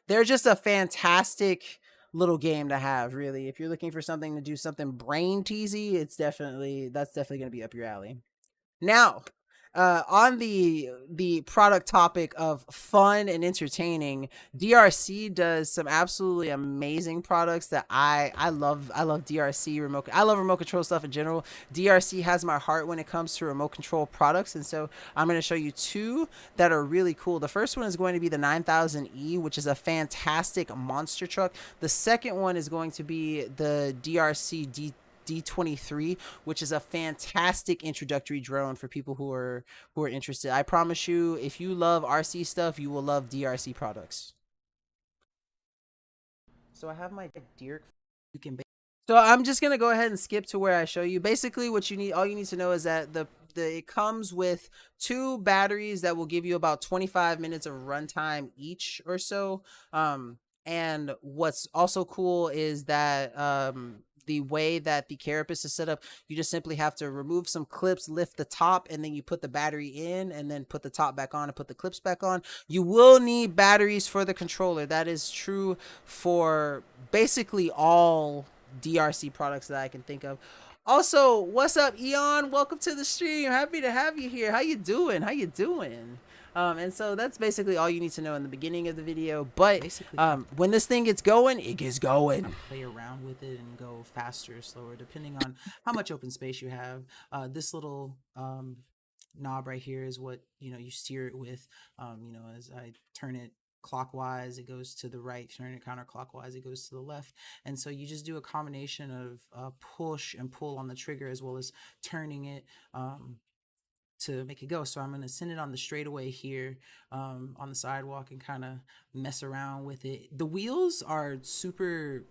They're just a fantastic little game to have, really. If you're looking for something to do something brain teasy, that's definitely going to be up your alley. Now, on the product topic of fun and entertaining, DRC does some absolutely amazing products that I love. I love DRC remote. I love remote control stuff in general. DRC has my heart when it comes to remote control products, and so I'm going to show you 2 that are really cool. The first one is going to be the 9000E, which is a fantastic monster truck. The second one is going to be the DRC D23, which is a fantastic introductory drone for people who are interested. I promise you, if you love RC stuff, you will love DRC products. So I have my deer. You can. So I'm just gonna go ahead and skip to where I show you. Basically, all you need to know is that it comes with 2 batteries that will give you about 25 minutes of runtime each or so. And what's also cool is that the way that the carapace is set up, you just simply have to remove some clips, lift the top, and then you put the battery in, and then put the top back on and put the clips back on. You will need batteries for the controller. That is true for basically all DRC products that I can think of. Also, what's up, Eon? Welcome to the stream. Happy to have you here. How you doing? And so that's basically all you need to know in the beginning of the video. But when this thing gets going, it gets going. Play around with it and go faster or slower, depending on how much open space you have. This little knob right here is what you steer it with. As I turn it clockwise, it goes to the right. Turn it counterclockwise, it goes to the left. And so you just do a combination of push and pull on the trigger, as well as turning it to make it go. So I'm going to send it on the straightaway here on the sidewalk and kind of mess around with it. The wheels are super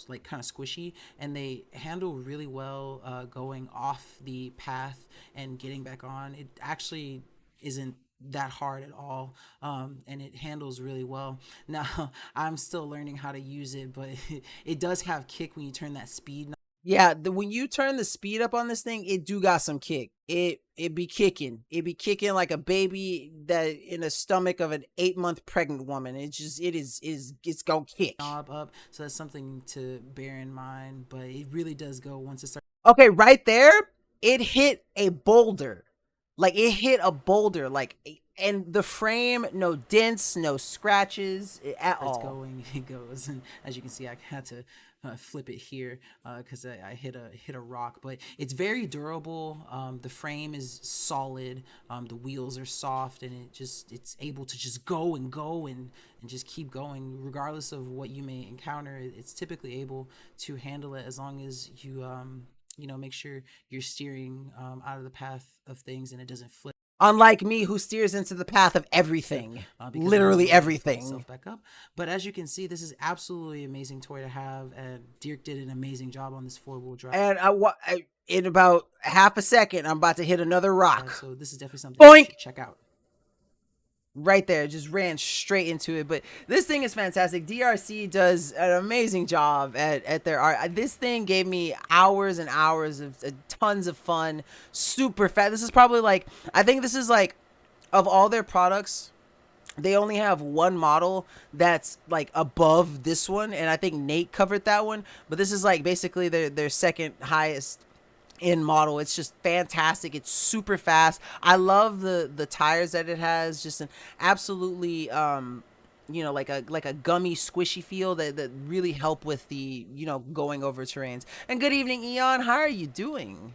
like kind of squishy, and they handle really well going off the path and getting back on. It actually isn't that hard at all, and it handles really well. Now I'm still learning how to use it, but it does have kick when you turn that speed knob. Yeah, when you turn the speed up on this thing, it do got some kick. It be kicking. It be kicking like a baby that in the stomach of an 8-month pregnant woman. It's gonna kick. Knob up, so that's something to bear in mind. But it really does go once it starts. Okay, right there, it hit a boulder. Like it hit a boulder. And the frame, no dents, no scratches at all. It's going, it goes. And as you can see, I had to flip it here because I hit a rock, but it's very durable. The frame is solid. The wheels are soft, and it's able to just go and go and just keep going regardless of what you may encounter. It's typically able to handle it as long as you make sure you're steering out of the path of things and it doesn't flip. Unlike me, who steers into the path of everything, literally everything. Back up. But as you can see, this is absolutely amazing toy to have, and Dirk did an amazing job on this 4-wheel drive. And in about half a second, I'm about to hit another rock. So this is definitely something you should check out. Right there, just ran straight into it. But this thing is fantastic. DRC does an amazing job at their art. This thing gave me hours and hours of tons of fun. Super fast. This is probably like, I think this is like, of all their products, they only have one model that's like above this one, and I think Nate covered that one. But this is like basically their second highest in model. It's just fantastic. It's super fast. I love the tires that it has. Just an absolutely like a gummy squishy feel that really help with the going over terrains. And good evening, Eon, how are you doing?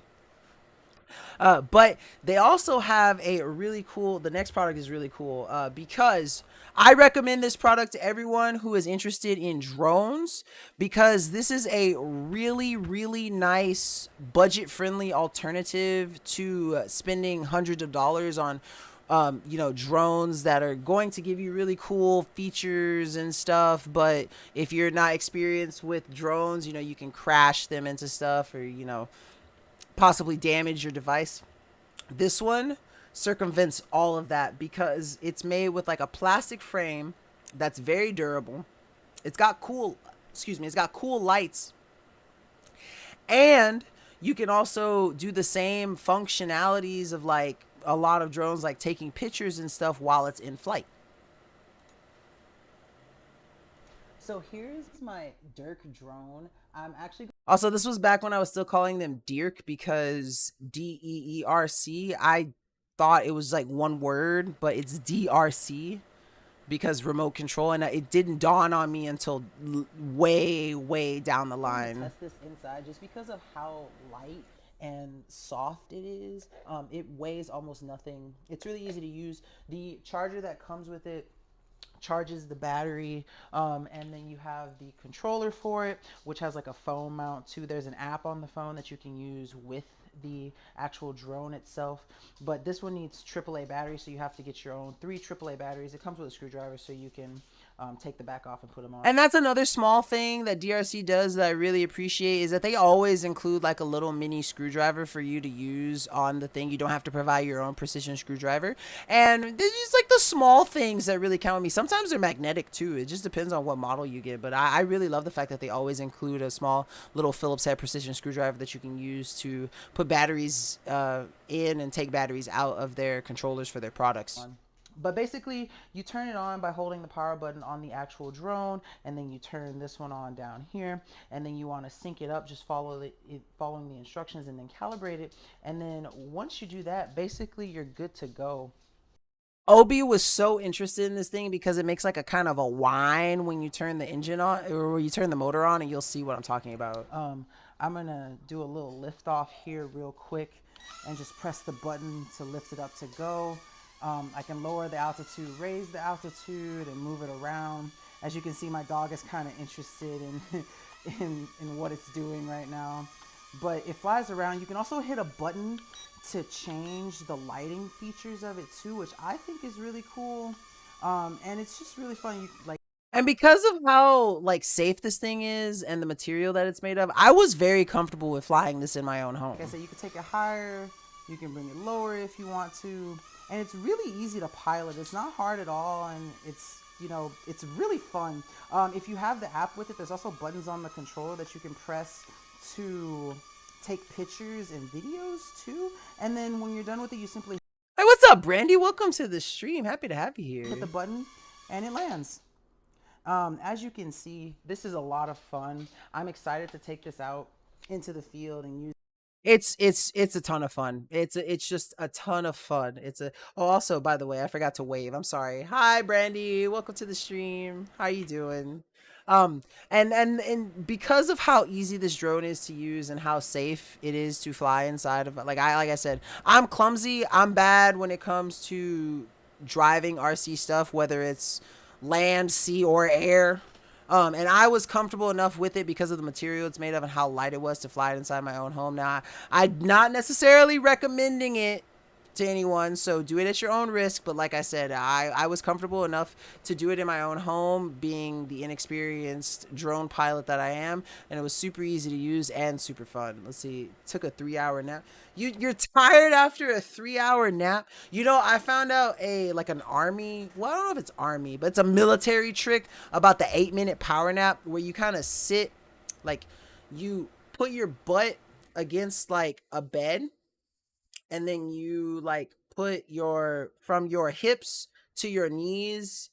But they also have a really cool, the next product is really cool because I recommend this product to everyone who is interested in drones, because this is a really, really nice budget friendly alternative to spending hundreds of dollars on drones that are going to give you really cool features and stuff. But if you're not experienced with drones, you can crash them into stuff, or possibly damage your device. This one circumvents all of that because it's made with like a plastic frame that's very durable. It's got cool lights, and you can also do the same functionalities of like a lot of drones, like taking pictures and stuff while it's in flight. So here's my Dirk drone. I'm actually also, this was back when I was still calling them Dirk, because DEERC, I thought it was like one word, but it's DRC because remote control, and it didn't dawn on me until way down the line. Test this inside just because of how light and soft it is. It weighs almost nothing. It's really easy to use. The charger that comes with it charges the battery, and then you have the controller for it, which has like a phone mount too. There's an app on the phone that you can use with the actual drone itself, but this one needs AAA batteries, so you have to get your own 3 AAA batteries. It comes with a screwdriver, so you can take the back off and put them on. And that's another small thing that DRC does that I really appreciate, is that they always include like a little mini screwdriver for you to use on the thing. You don't have to provide your own precision screwdriver, and they're just like the small things that really count with me. Sometimes they're magnetic too. It just depends on what model you get, but I really love the fact that they always include a small little Phillips head precision screwdriver that you can use to put batteries in and take batteries out of their controllers for their products. But basically, you turn it on by holding the power button on the actual drone, and then you turn this one on down here, and then you want to sync it up, just following the instructions, and then calibrate it. And then once you do that, basically you're good to go. Obi was so interested in this thing because it makes like a kind of a whine when you turn the engine on, or when you turn the motor on, and you'll see what I'm talking about. I'm gonna do a little lift off here real quick and just press the button to lift it up to go. I can lower the altitude, raise the altitude, and move it around. As you can see, my dog is kind of interested in what it's doing right now. But it flies around. You can also hit a button to change the lighting features of it too, which I think is really cool. And it's just really fun. And because of how like safe this thing is and the material that it's made of, I was very comfortable with flying this in my own home. Like I said, you can take it higher, you can bring it lower if you want to, and it's really easy to pilot. It's not hard at all, and it's it's really fun. If you have the app with it, there's also buttons on the controller that you can press to take pictures and videos too. And then when you're done with it, you simply, hey, what's up, Brandy? Welcome to the stream. Happy to have you here. Hit the button and it lands. As you can see, this is a lot of fun. I'm excited to take this out into the field and use. It's a ton of fun. It's just a ton of fun. Also, by the way, I forgot to wave. I'm sorry. Hi, Brandy. Welcome to the stream. How you doing? And because of how easy this drone is to use and how safe it is to fly inside of, like I said, I'm clumsy. I'm bad when it comes to driving RC stuff, whether it's land, sea, or air. And I was comfortable enough with it because of the material it's made of and how light it was to fly it inside my own home. Now, I'm not necessarily recommending it to anyone, so do it at your own risk. But like I said, I was comfortable enough to do it in my own home, being the inexperienced drone pilot that I am, and it was super easy to use and super fun. Let's see, took a 3 hour nap. You're tired after a 3 hour nap? You know, I found out an army, well, I don't know if it's army, but it's a military trick about the 8 minute power nap, where you kind of sit, like, you put your butt against like a bed, and then you like put your from your hips to your knees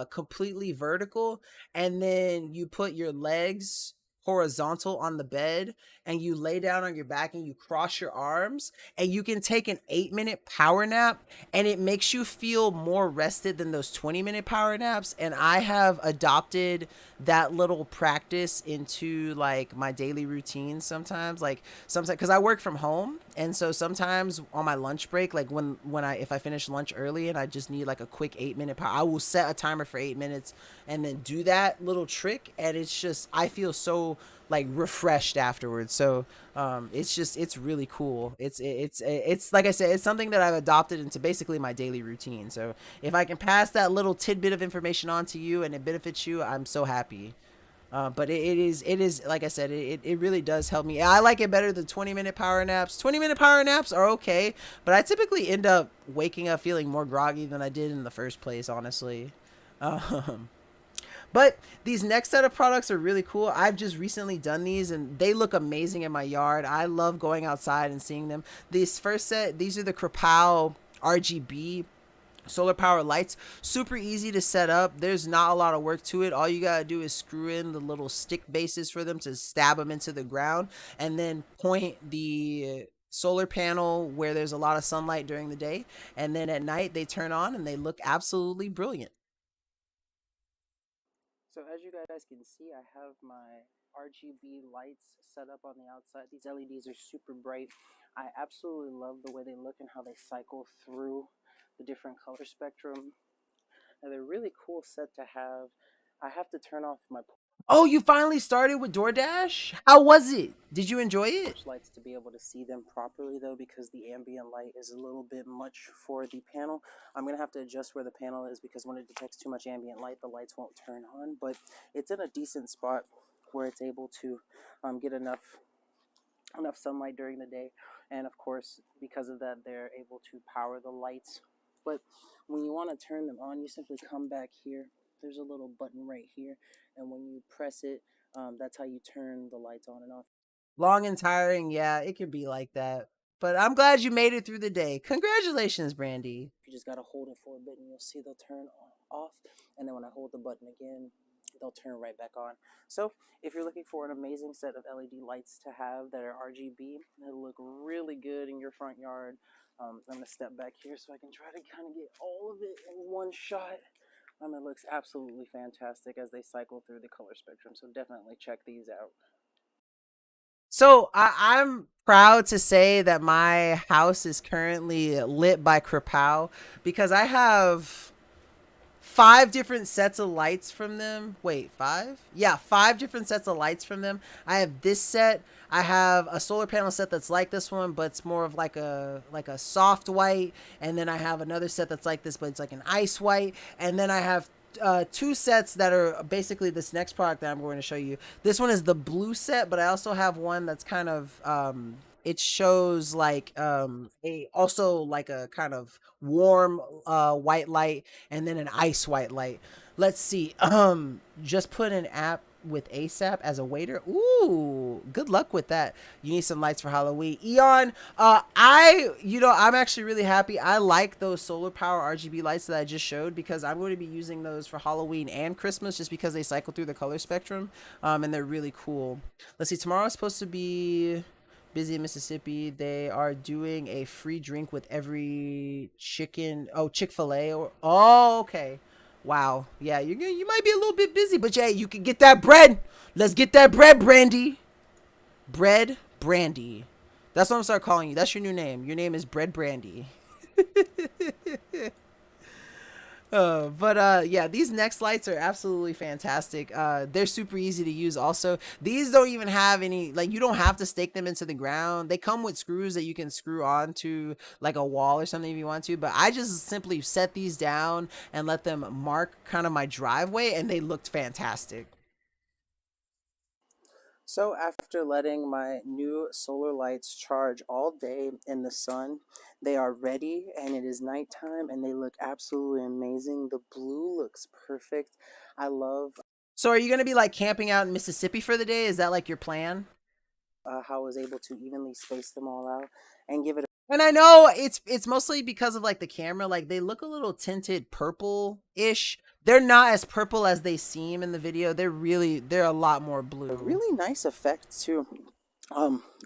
completely vertical, and then you put your legs horizontal on the bed, and you lay down on your back and you cross your arms, and you can take an 8 minute power nap, and it makes you feel more rested than those 20 minute power naps. And I have adopted that little practice into like my daily routine sometimes, because I work from home, and so sometimes on my lunch break, like when I if I finish lunch early and I just need like a quick 8 minute power, I will set a timer for 8 minutes and then do that little trick, and it's just, I feel so like refreshed afterwards. So it's really cool. It's like I said, it's something that I've adopted into basically my daily routine. So if I can pass that little tidbit of information on to you and it benefits you, I'm so happy. But it is like I said, it really does help me. I like it better than 20 minute power naps. 20 minute power naps are okay, but I typically end up waking up feeling more groggy than I did in the first place, honestly. Um, but these next set of products are really cool. I've just recently done these and they look amazing in my yard. I love going outside and seeing them. This first set, these are the Krapow RGB solar power lights. Super easy to set up. There's not a lot of work to it. All you gotta do is screw in the little stick bases for them to stab them into the ground, and then point the solar panel where there's a lot of sunlight during the day, and then at night they turn on and they look absolutely brilliant. So as you guys can see, I have my RGB lights set up on the outside. These LEDs are super bright. I absolutely love the way they look and how they cycle through the different color spectrum. And they're really cool set to have. I have to turn off my Oh, you finally started with DoorDash? How was it? Did you enjoy it? Porch lights to be able to see them properly though, because the ambient light is a little bit much for the panel. I'm gonna have to adjust where the panel is, because when it detects too much ambient light, the lights won't turn on. But it's in a decent spot where it's able to get enough sunlight during the day, and of course because of that they're able to power the lights. But when you want to turn them on, you simply come back here. There's a little button right here, and when you press it, that's how you turn the lights on and off. Long and tiring, yeah, it can be like that. But I'm glad you made it through the day. Congratulations, Brandy. You just gotta hold it for a bit, and you'll see they'll turn off. And then when I hold the button again, they'll turn right back on. So if you're looking for an amazing set of LED lights to have that are RGB, that'll look really good in your front yard. I'm gonna step back here so I can try to kind of get all of it in one shot. It looks absolutely fantastic as they cycle through the color spectrum. So definitely check these out. So I'm proud to say that my house is currently lit by Krapow, because I have five different sets of lights from them. Wait, five? Yeah, five different sets of lights from them. I have this set. I have a solar panel set that's like this one, but it's more of like a soft white. And then I have another set that's like this, but it's like an ice white. And then I have two sets that are basically this next product that I'm going to show you. This one is the blue set, but I also have one that's kind of it shows like a also like a kind of warm white light, and then an ice white light. Let's see. Just put an app with ASAP as a waiter. Ooh, good luck with that. You need some lights for Halloween. Eon, I'm actually really happy. I like those solar power RGB lights that I just showed, because I'm going to be using those for Halloween and Christmas, just because they cycle through the color spectrum. And they're really cool. Let's see, tomorrow's supposed to be busy in Mississippi. They are doing a free drink with every chicken. Oh, Chick-fil-A. Oh, okay. Wow. Yeah, you might be a little bit busy, but yeah, you can get that bread. Let's get that bread, Brandy. Bread Brandy. That's what I'm gonna start calling you. That's your new name. Your name is Bread Brandy. But yeah, these next lights are absolutely fantastic. They're super easy to use also. These don't even have any, like, you don't have to stake them into the ground. They come with screws that you can screw onto like a wall or something if you want to, but I just simply set these down and let them mark kind of my driveway, and they looked fantastic. So after letting my new solar lights charge all day in the sun, they are ready and it is nighttime and they look absolutely amazing. The blue looks perfect. I love So are you gonna be like camping out in Mississippi for the day? Is that like your plan? how I was able to evenly space them all out and give it And I know it's mostly because of like the camera, like they look a little tinted purple-ish. They're not as purple as they seem in the video. They're a lot more a blue. really nice effect too.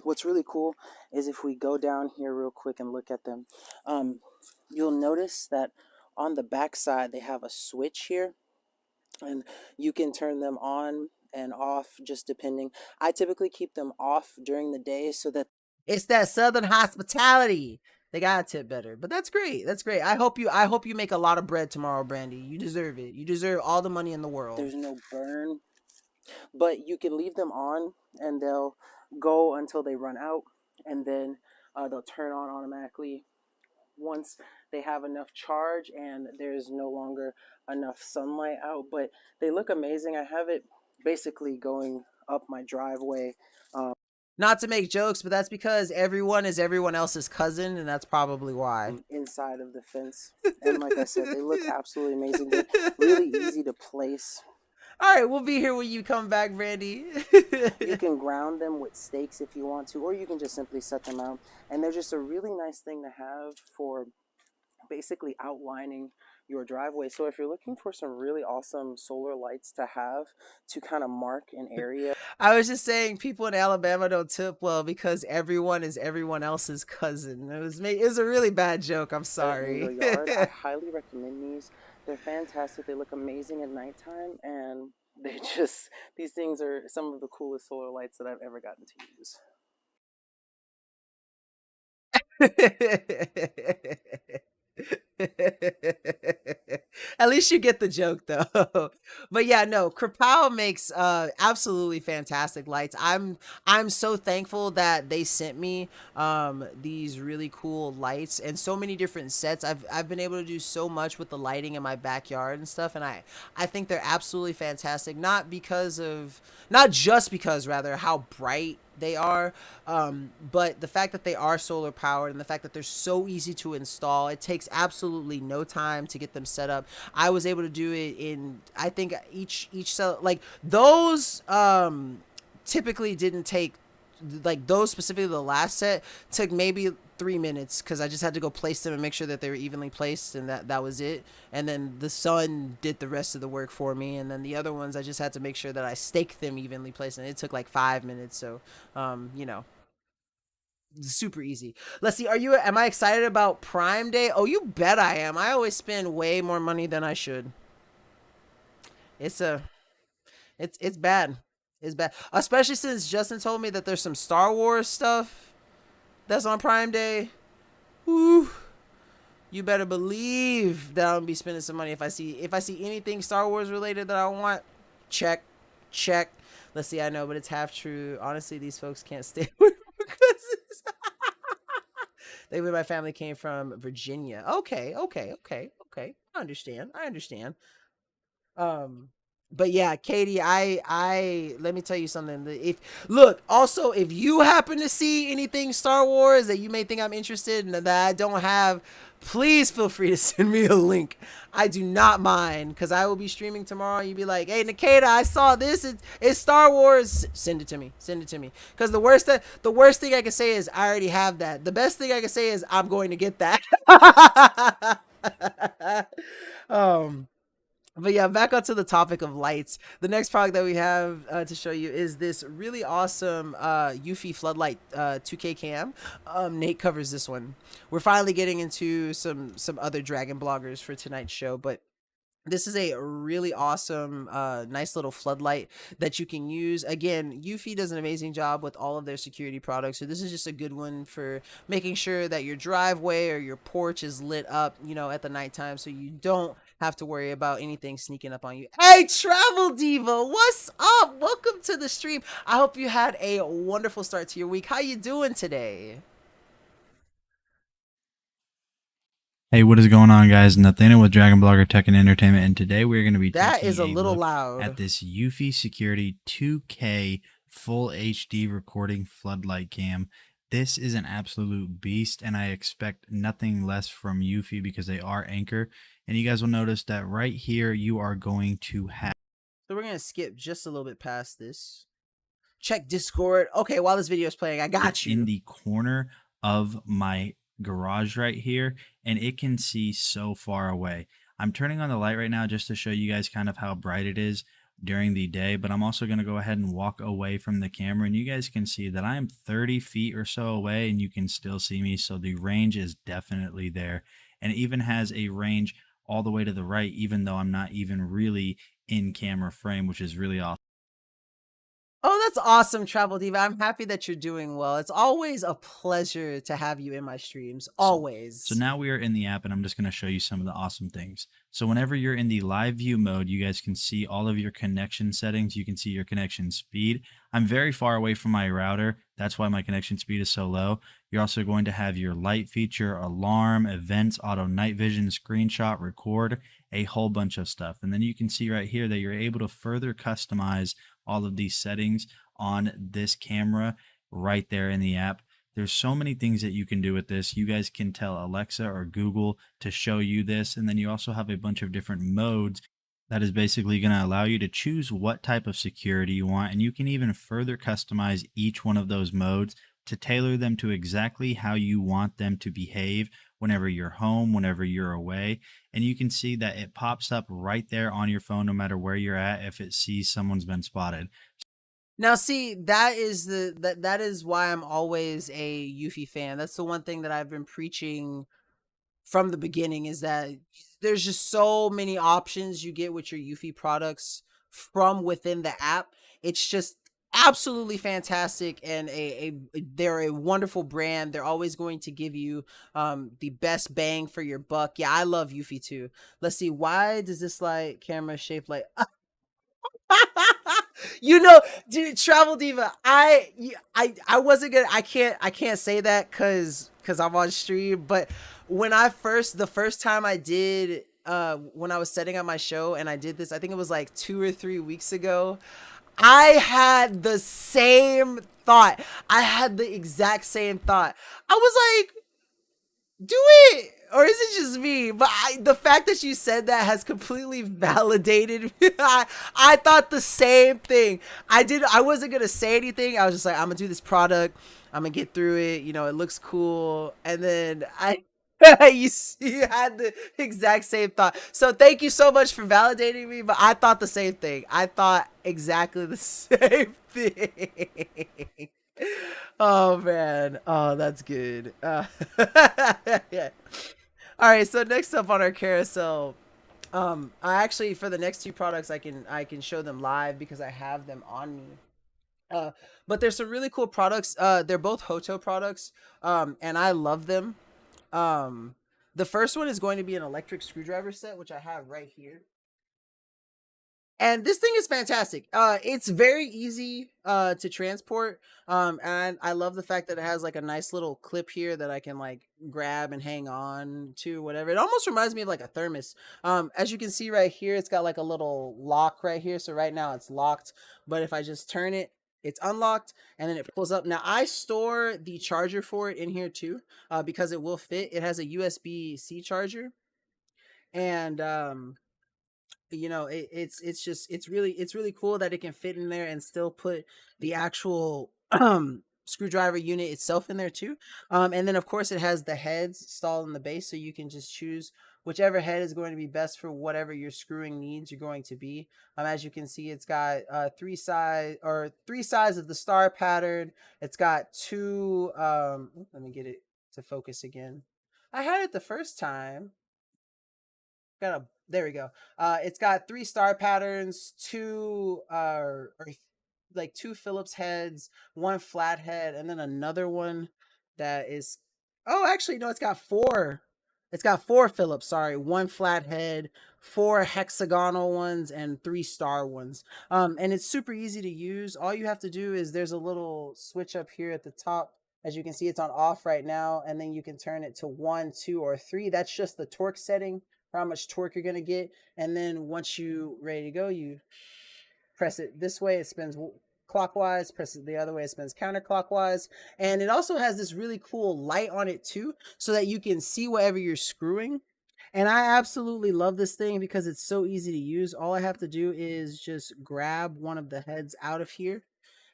What's really cool is if we go down here real quick and look at them, you'll notice that on the back side they have a switch here and you can turn them on and off just depending. I typically keep them off during the day so that It's that Southern hospitality. They gotta tip better, but that's great. That's great. I hope you make a lot of bread tomorrow, Brandy. You deserve it. You deserve all the money in the world. there's no burn. But you can leave them on and they'll go until they run out, and then they'll turn on automatically once they have enough charge and there's no longer enough sunlight out. But they look amazing. I have it basically going up my driveway. Not to make jokes, but that's because everyone is everyone else's cousin, and that's probably why. Inside of the fence, and like I said, they look absolutely amazing. They're really easy to place. All right, we'll be here when you come back, Brandy. You can ground them with stakes if you want to, or you can just simply set them out. And they're just a really nice thing to have for basically outlining your driveway. So if you're looking for some really awesome solar lights to have to kind of mark an area I was just saying, people in Alabama don't tip well because everyone is everyone else's cousin. It was a really bad joke. I'm in sorry. your yard, I highly recommend these. They're fantastic. They look amazing at nighttime, and they just, these things are some of the coolest solar lights that I've ever gotten to use. At least you get the joke though. But yeah, no, Krapow makes absolutely fantastic lights. I'm so thankful that they sent me these really cool lights and so many different sets. I've been able to do so much with the lighting in my backyard and stuff, and I think they're absolutely fantastic, not just because rather how bright they are, but the fact that they are solar powered and the fact that they're so easy to install. It takes absolutely no time to get them set up. I was able to do it in, I think, each cell, like those typically didn't take, like those specifically, the last set took maybe 3 minutes because I just had to go place them and make sure that they were evenly placed, and that was it. And then the sun did the rest of the work for me, and then the other ones I just had to make sure that I staked them evenly placed, and it took like 5 minutes. So you know, super easy. Let's see, am I excited about Prime Day? Oh, you bet I am. I always spend way more money than I should. It's a it's bad. It's bad, especially since Justin told me that there's some Star Wars stuff that's on Prime Day. Woo. You better believe that I'm gonna be spending some money if I see anything Star Wars related that I want. Check. Let's see, I know, but it's half true. Honestly, these folks can't stay with my cousins. My family came from Virginia. Okay. I understand. Um, but yeah, Katie, I let me tell you something. Also, if you happen to see anything Star Wars that you may think I'm interested in that I don't have, please feel free to send me a link. I do not mind, because I will be streaming tomorrow. You'd be like, hey, Nkda, I saw this. It's Star Wars. Send it to me. Because the worst thing I can say is I already have that. The best thing I can say is I'm going to get that. um. But yeah, back onto the topic of lights. The next product that we have to show you is this really awesome Yuffie Floodlight 2K cam. Nate covers this one. We're finally getting into some other dragon bloggers for tonight's show, but This is a really awesome, nice little floodlight that you can use. Again, Yuffie does an amazing job with all of their security products, so this is just a good one for making sure that your driveway or your porch is lit up, you know, at the nighttime, so you don't have to worry about anything sneaking up on you. Hey, Travel Diva, what's up? Welcome to the stream. I hope you had a wonderful start to your week. How you doing today? Hey, what is going on, guys? Nathaniel with Dragon Blogger Tech and Entertainment, and today we're going to be That taking is a little look loud. at this Yuffie Security 2K Full HD Recording Floodlight Cam. This is an absolute beast, and I expect nothing less from Yuffie because they are Anchor. And you guys will notice that right here, you are going to have... So we're going to skip just a little bit past this. Check Discord. Okay, while this video is playing, I got you. In the corner of my garage right here, and it can see so far away. I'm turning on the light right now just to show you guys kind of how bright it is during the day, but I'm also going to go ahead and walk away from the camera, and you guys can see that I'm 30 feet or so away and you can still see me. So the range is definitely there, and it even has a range all the way to the right, even though I'm not even really in camera frame, which is really awesome. Oh, that's awesome, Travel Diva. I'm happy that you're doing well. It's always a pleasure to have you in my streams. Always. So now we are in the app, and I'm just going to show you some of the awesome things. So whenever you're in the live view mode, you guys can see all of your connection settings. You can see your connection speed. I'm very far away from my router. That's why my connection speed is so low. You're also going to have your light feature, alarm, events, auto night vision, screenshot, record, a whole bunch of stuff. And then you can see right here that you're able to further customize all of these settings on this camera right there in the app. There's so many things that you can do with this. You guys can tell Alexa or Google to show you this. And then you also have a bunch of different modes that is basically going to allow you to choose what type of security you want. And you can even further customize each one of those modes to tailor them to exactly how you want them to behave whenever you're home, whenever you're away. And you can see that it pops up right there on your phone, no matter where you're at, if it sees someone's been spotted. Now, see, that is why I'm always a Yuffie fan. That's the one thing that I've been preaching from the beginning, is that there's just so many options you get with your Yuffie products from within the app. It's just absolutely fantastic, and they're a wonderful brand. They're always going to give you the best bang for your buck. Yeah, I love Yuffie too. Let's see, why does this light camera shape like you know, dude, Travel Diva, I wasn't gonna, I can't say that because I'm on stream, but when the first time I did, when I was setting up my show and I did this, I think it was like 2 or 3 weeks ago, I had the same thought. I had the exact same thought. I was like, do it, or is it just me? But the fact that you said that has completely validated me. I thought the same thing. I wasn't gonna say anything. I was just like, I'm gonna do this product, I'm gonna get through it, you know, it looks cool. And then you had the exact same thought, so thank you so much for validating me. But I thought the same thing. I thought exactly the same thing. Oh man, oh, that's good. Yeah. All right, so next up on our carousel, I actually, for the next 2 products, I can show them live because I have them on me. But there's some really cool products. They're both Hoto products, and I love them. The first one is going to be an electric screwdriver set, which I have right here. And this thing is fantastic. It's very easy to transport. And I love the fact that it has like a nice little clip here that I can like grab and hang on to, whatever. It almost reminds me of like a thermos. As you can see right here, it's got like a little lock right here. So right now it's locked, but if I just turn it, it's unlocked, and then it pulls up. Now I store the charger for it in here too, because it will fit. It has a USB-C charger, and you know, it's really cool that it can fit in there and still put the actual screwdriver unit itself in there too. And then of course it has the heads installed in the base, so you can just choose whichever head is going to be best for whatever your screwing needs are going to be. As you can see, it's got 3 sides of the star pattern. It's got 2 let me get it to focus again. I had it the first time. there we go. It's got 3 star patterns, 2 or like 2 Phillips heads, 1 flat head, and then another one that is, oh, actually no, it's got 4. It's got 4 Phillips, sorry, 1 flat head, 4 hexagonal ones, and 3 star ones. And it's super easy to use. All you have to do is there's a little switch up here at the top. As you can see, it's on off right now, and then you can turn it to 1, 2, or 3. That's just the torque setting, for how much torque you're gonna get. And then once you ready to go, you press it this way, it spins clockwise. Press it the other way, it spins counterclockwise. And it also has this really cool light on it too, so that you can see whatever you're screwing. And I absolutely love this thing because it's so easy to use. All I have to do is just grab one of the heads out of here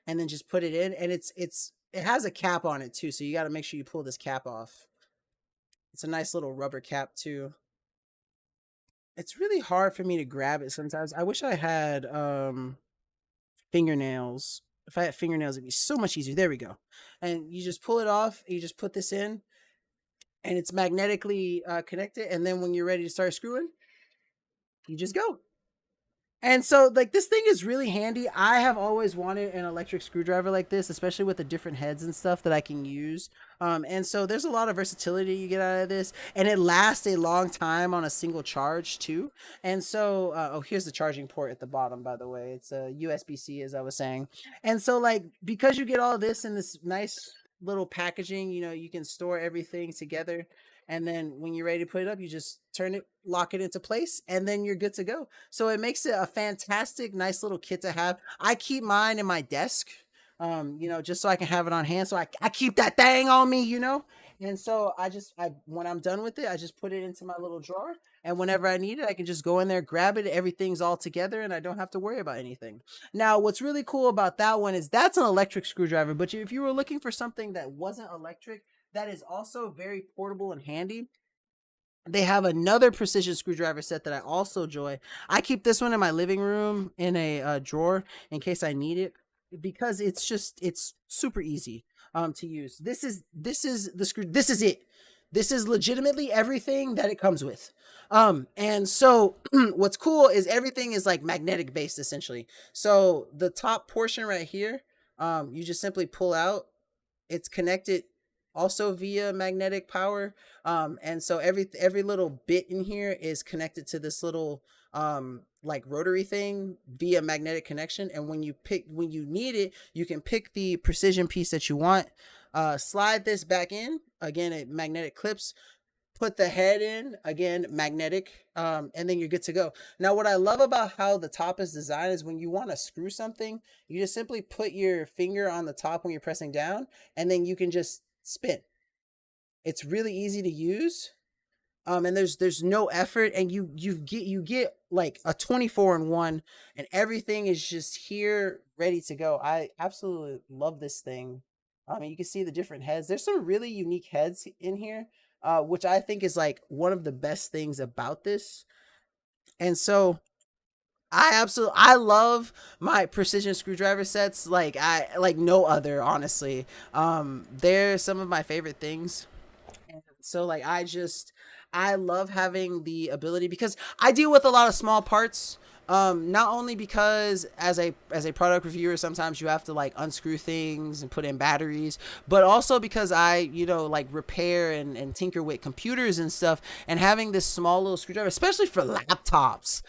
and then just put it in. And it has a cap on it too, so you got to make sure you pull this cap off. It's a nice little rubber cap too. It's really hard for me to grab it sometimes. I wish I had fingernails. If I had fingernails, it'd be so much easier. There we go. And you just pull it off, you just put this in, and it's magnetically connected. And then when you're ready to start screwing, you just go. And so, like, this thing is really handy. I have always wanted an electric screwdriver like this, especially with the different heads and stuff that I can use. And so there's a lot of versatility you get out of this, and it lasts a long time on a single charge too. And so, oh, here's the charging port at the bottom, by the way. It's a USB-C, as I was saying. And so, like, because you get all this in this nice little packaging, you know, you can store everything together. And then when you're ready to put it up, you just turn it, lock it into place, and then you're good to go. So it makes it a fantastic, nice little kit to have. I keep mine in my desk, you know, just so I can have it on hand. So I keep that thing on me, you know. And so when I'm done with it, I just put it into my little drawer. And whenever I need it, I can just go in there, grab it. Everything's all together, and I don't have to worry about anything. Now, what's really cool about that one is that's an electric screwdriver. But if you were looking for something that wasn't electric, that is also very portable and handy, they have another precision screwdriver set that I also enjoy. I keep this one in my living room in a drawer in case I need it, because it's super easy to use. This is the screw. This is it. This is legitimately everything that it comes with. And so what's cool is everything is like magnetic based essentially. So the top portion right here, you just simply pull out. It's connected also via magnetic power. And so every little bit in here is connected to this little like rotary thing via magnetic connection. And when you need it, you can pick the precision piece that you want, slide this back in, again, it magnetic clips, put the head in, again, magnetic, and then you're good to go. Now, what I love about how the top is designed is when you want to screw something, you just simply put your finger on the top when you're pressing down, and then you can just spin. It's really easy to use, and there's no effort, and you get like a 24-in-1, and everything is just here ready to go. I absolutely love this thing. You can see the different heads. There's some really unique heads in here, which I think is like one of the best things about this. And so I love my precision screwdriver sets like no other, honestly. They're some of my favorite things. And so like I love having the ability, because I deal with a lot of small parts. Not only because as a product reviewer, sometimes you have to like unscrew things and put in batteries, but also because I, you know, like repair and tinker with computers and stuff, and having this small little screwdriver, especially for laptops,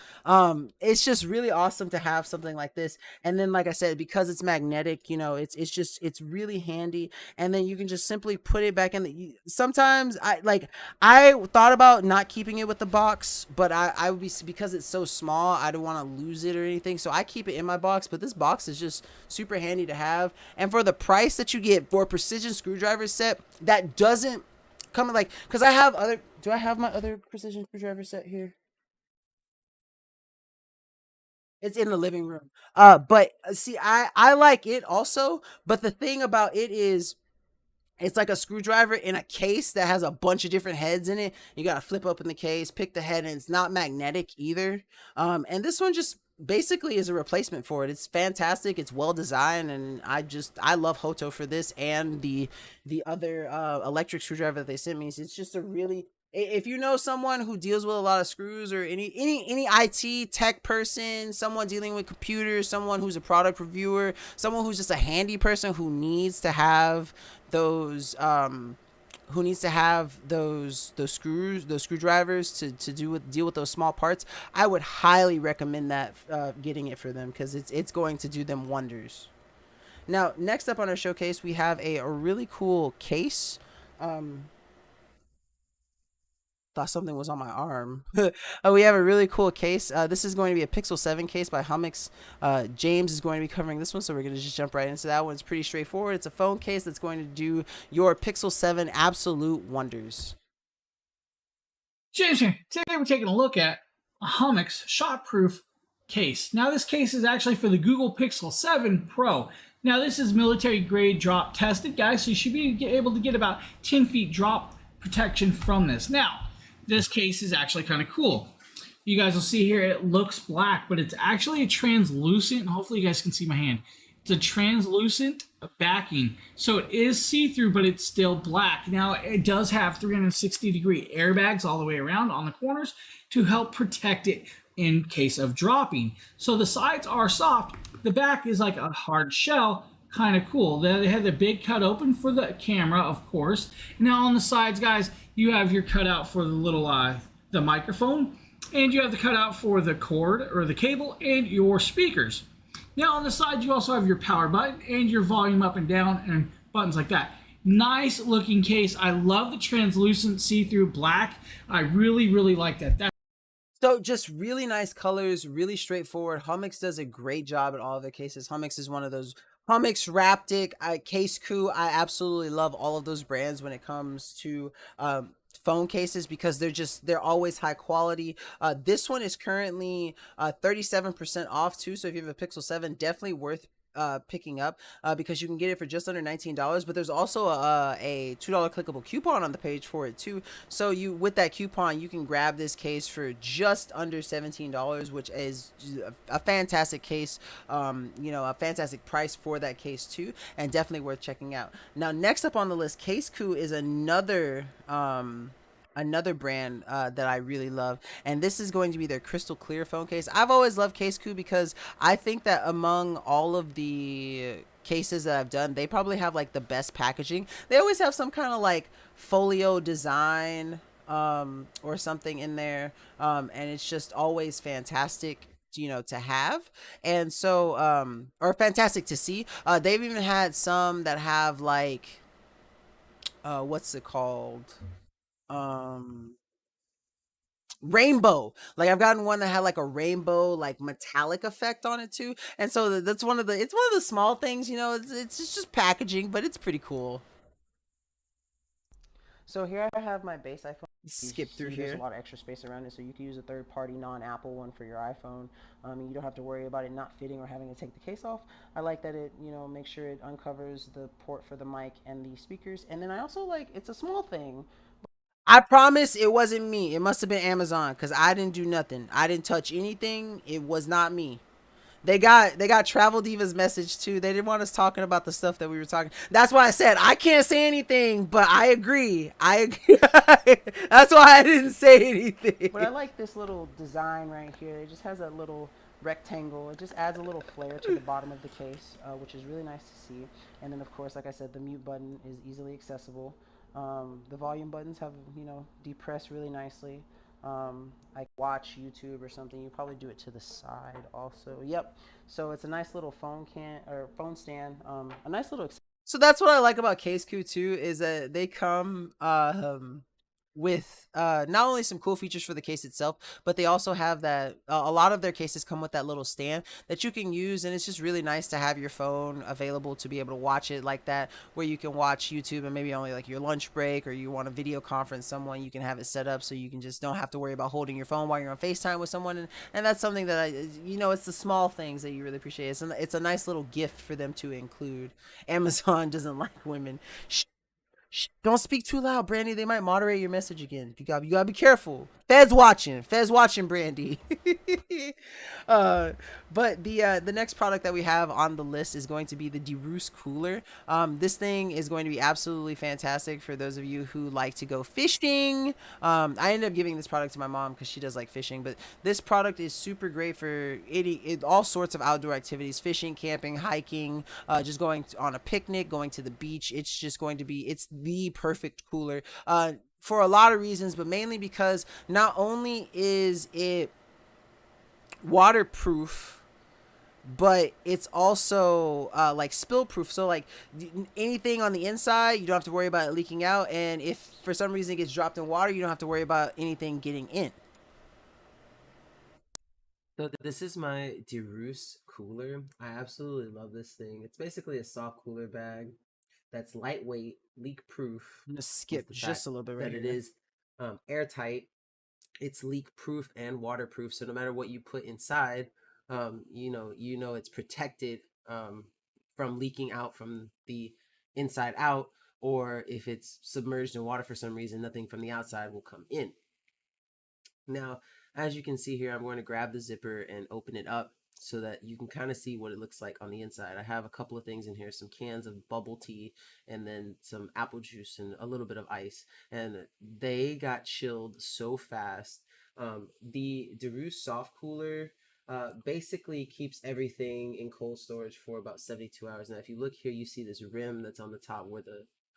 it's just really awesome to have something like this. And then, like I said, because it's magnetic, you know, it's really handy. And then you can just simply put it back in sometimes I thought about not keeping it with the box, but I would be, because it's so small, I don't want to lose it or anything, so I keep it in my box. But this box is just super handy to have, and for the price that you get for a precision screwdriver set that doesn't come like, because I have other, do I have my other precision screwdriver set here? It's in the living room. But see, I like it also, but the thing about it is it's like a screwdriver in a case that has a bunch of different heads in it. You got to flip open the case, pick the head, and it's not magnetic either. And this one just basically is a replacement for it. It's fantastic. It's well designed, and I love Hoto for this and the other electric screwdriver that they sent me. It's just a really If you know someone who deals with a lot of screws, or any IT tech person, someone dealing with computers, someone who's a product reviewer, someone who's just a handy person who needs to have those those screwdrivers to deal with those small parts, I would highly recommend that getting it for them, because it's going to do them wonders. Now, next up on our showcase, we have a really cool case. Thought something was on my arm. We have a really cool case. This is going to be a Pixel 7 case by Hummix. James is going to be covering this one, so we're going to just jump right into that one. It's pretty straightforward. It's a phone case that's going to do your Pixel 7 absolute wonders. James here. Today we're taking a look at a Hummix shot-proof case. Now this case is actually for the Google Pixel 7 Pro. Now this is military grade drop tested, guys, so you should be able to get about 10 feet drop protection from this. Now, this case is actually kind of cool. You guys will see here it looks black, but it's actually a translucent. Hopefully you guys can see my hand. It's a translucent backing, so it is see-through, but it's still black. Now it does have 360-degree airbags all the way around on the corners to help protect it in case of dropping. So the sides are soft. The back is like a hard shell. Kind of cool. They had the big cut open for the camera, of course. Now on the sides, guys, you have your cutout for the little the microphone, and you have the cutout for the cord or the cable and your speakers. Now on the side, you also have your power button and your volume up and down and buttons like that. Nice looking case. I love the translucent see-through black. I really like that. So just really nice colors, really straightforward. Hummix does a great job at all of their cases. Hummix is one of those. Hummix, Raptic, Case Coup. I absolutely love all of those brands when it comes to phone cases, because they're always high quality. This one is currently 37% off too. So if you have a Pixel 7, definitely worth picking up, because you can get it for just under $19. But there's also a $2 clickable coupon on the page for it too. So with that coupon, you can grab this case for just under $17, which is a fantastic case. A fantastic price for that case too, and definitely worth checking out. Now, next up on the list, Case Coup is another brand that I really love, and this is going to be their crystal clear phone case. I've always loved Case Coup because I think that among all of the cases that I've done, they probably have like the best packaging. They always have some kind of like folio design or something in there, and it's just always fantastic to have, and so or fantastic to see. They've even had some that have like what's it called, rainbow. Like I've gotten one that had like a rainbow, like metallic effect on it too, and so that's one of the small things. It's just packaging, but it's pretty cool. So here I have my base iPhone. Skip through There's here. a lot of extra space around it, so you can use a third-party non-Apple one for your iPhone. And you don't have to worry about it not fitting or having to take the case off. I like that it, makes sure it uncovers the port for the mic and the speakers. And then I also like, it's a small thing. I promise it wasn't me. It must have been Amazon, because I didn't do nothing. I didn't touch anything. It was not me. They got Travel Diva's message too. They didn't want us talking about the stuff that we were talking. That's why I said I can't say anything, but I agree. That's why I didn't say anything. But I like this little design right here. It just has a little rectangle. It just adds a little flair to the bottom of the case, which is really nice to see. And then of course, like I said, the mute button is easily accessible. The volume buttons have, depressed really nicely. Like watch YouTube or something, you probably do it to the side also. Yep. So it's a nice little phone stand. A nice little. So that's what I like about Case Coup too, is that they come with not only some cool features for the case itself, but they also have that a lot of their cases come with that little stand that you can use, and it's just really nice to have your phone available to be able to watch it like that, where you can watch YouTube and maybe only like your lunch break, or you want to video conference someone, you can have it set up so you can just don't have to worry about holding your phone while you're on FaceTime with someone. And that's something that it's the small things that you really appreciate. It's a nice little gift for them to include. Amazon doesn't like women. Shh, don't speak too loud, Brandy. They might moderate your message again. You gotta be careful. Feds watching, Brandy. But the next product that we have on the list is going to be the DeRoos cooler. This thing is going to be absolutely fantastic for those of you who like to go fishing. I ended up giving this product to my mom because she does like fishing, but this product is super great for all sorts of outdoor activities: fishing, camping, hiking, just going on a picnic, going to the beach. It's just going to be, it's the perfect cooler. For a lot of reasons, but mainly because not only is it waterproof, but it's also like spill proof. So like anything on the inside, you don't have to worry about it leaking out, and if for some reason it gets dropped in water, you don't have to worry about anything getting in. So this is my DeRoos cooler. I absolutely love this thing. It's basically a soft cooler bag that's lightweight, leak proof. I'm gonna skip just a little bit right here. It is airtight. It's leak proof and waterproof. So no matter what you put inside, you know it's protected from leaking out from the inside out, or if it's submerged in water for some reason, nothing from the outside will come in. Now, as you can see here, I'm going to grab the zipper and open it up so that you can kind of see what it looks like on the inside. I have a couple of things in here, some cans of bubble tea and then some apple juice and a little bit of ice, and they got chilled so fast. The DeRoos soft cooler basically keeps everything in cold storage for about 72 hours. Now, if you look here, you see this rim that's on the top